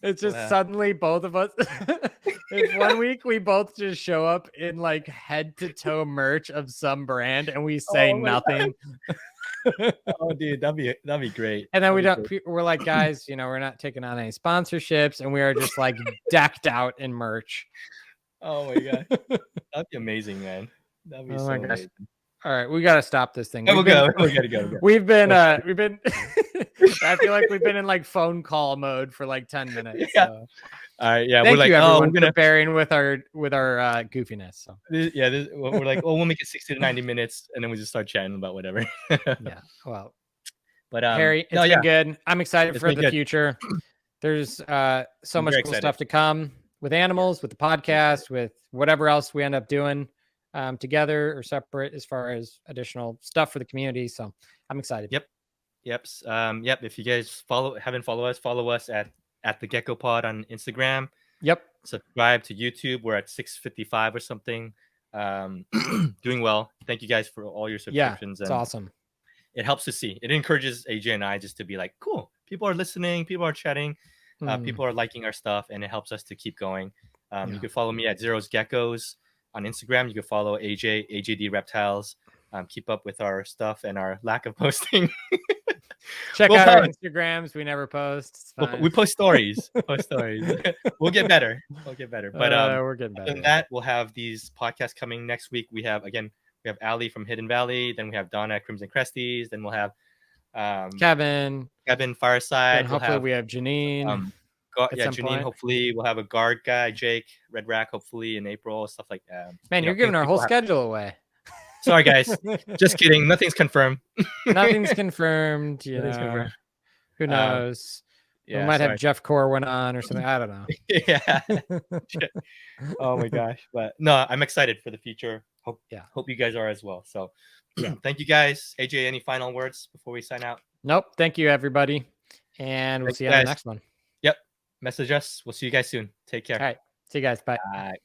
It's just suddenly both of us. If 1 week we both just show up in like head to toe merch of some brand and we say nothing. Oh dude, that'd be great. And then we're like, guys, we're not taking on any sponsorships, and we are just like decked out in merch. Oh my god, that'd be amazing, man. That'd be amazing. All right, we got to stop this thing. We gotta go. We've been I feel like we've been in like phone call mode for like 10 minutes. So. All right, yeah. Thank you, everyone, for bearing with our goofiness. So. We're like, we'll make it 60 to 90 minutes, and then we just start chatting about whatever. Well, but Harry, it's been good. I'm excited for the future. There's so much cool stuff to come with animals, with the podcast, with whatever else we end up doing together or separate as far as additional stuff for the community. So I'm excited. Yep. If you guys haven't follow us at the Gecko Pod on Instagram. Yep. Subscribe to YouTube. We're at 655 or something. Doing well. Thank you guys for all your subscriptions. It's awesome. It helps to see. It encourages AJ and I just to be like, cool. People are listening. People are chatting. People are liking our stuff, and it helps us to keep going. You can follow me at Zero's Geckos on Instagram. You can follow AJD Reptiles. Keep up with our stuff and our lack of posting. Check out our Instagrams. We never post. We post stories. We'll get better. But we're getting better. Other than that, we'll have these podcasts coming next week. We have, again, We have Ali from Hidden Valley. Then we have Donna at Crimson Cresties. Then we'll have Kevin Fireside. And hopefully we have Janine. Janine. Point. Hopefully we'll have a guard guy, Jake, Red Rack. Hopefully in April, stuff like that. Man, you're giving our whole schedule away. Sorry, guys. Just kidding. Nothing's confirmed. Nothing's confirmed. Confirmed. Who knows? We might have Jeff Corwin on or something. I don't know. Yeah. Oh my gosh. But no, I'm excited for the future. Hope you guys are as well. So thank you guys. AJ, any final words before we sign out? Nope. Thank you, everybody. And we'll see you on the next one. Yep. Message us. We'll see you guys soon. Take care. All right. See you guys. Bye. Bye.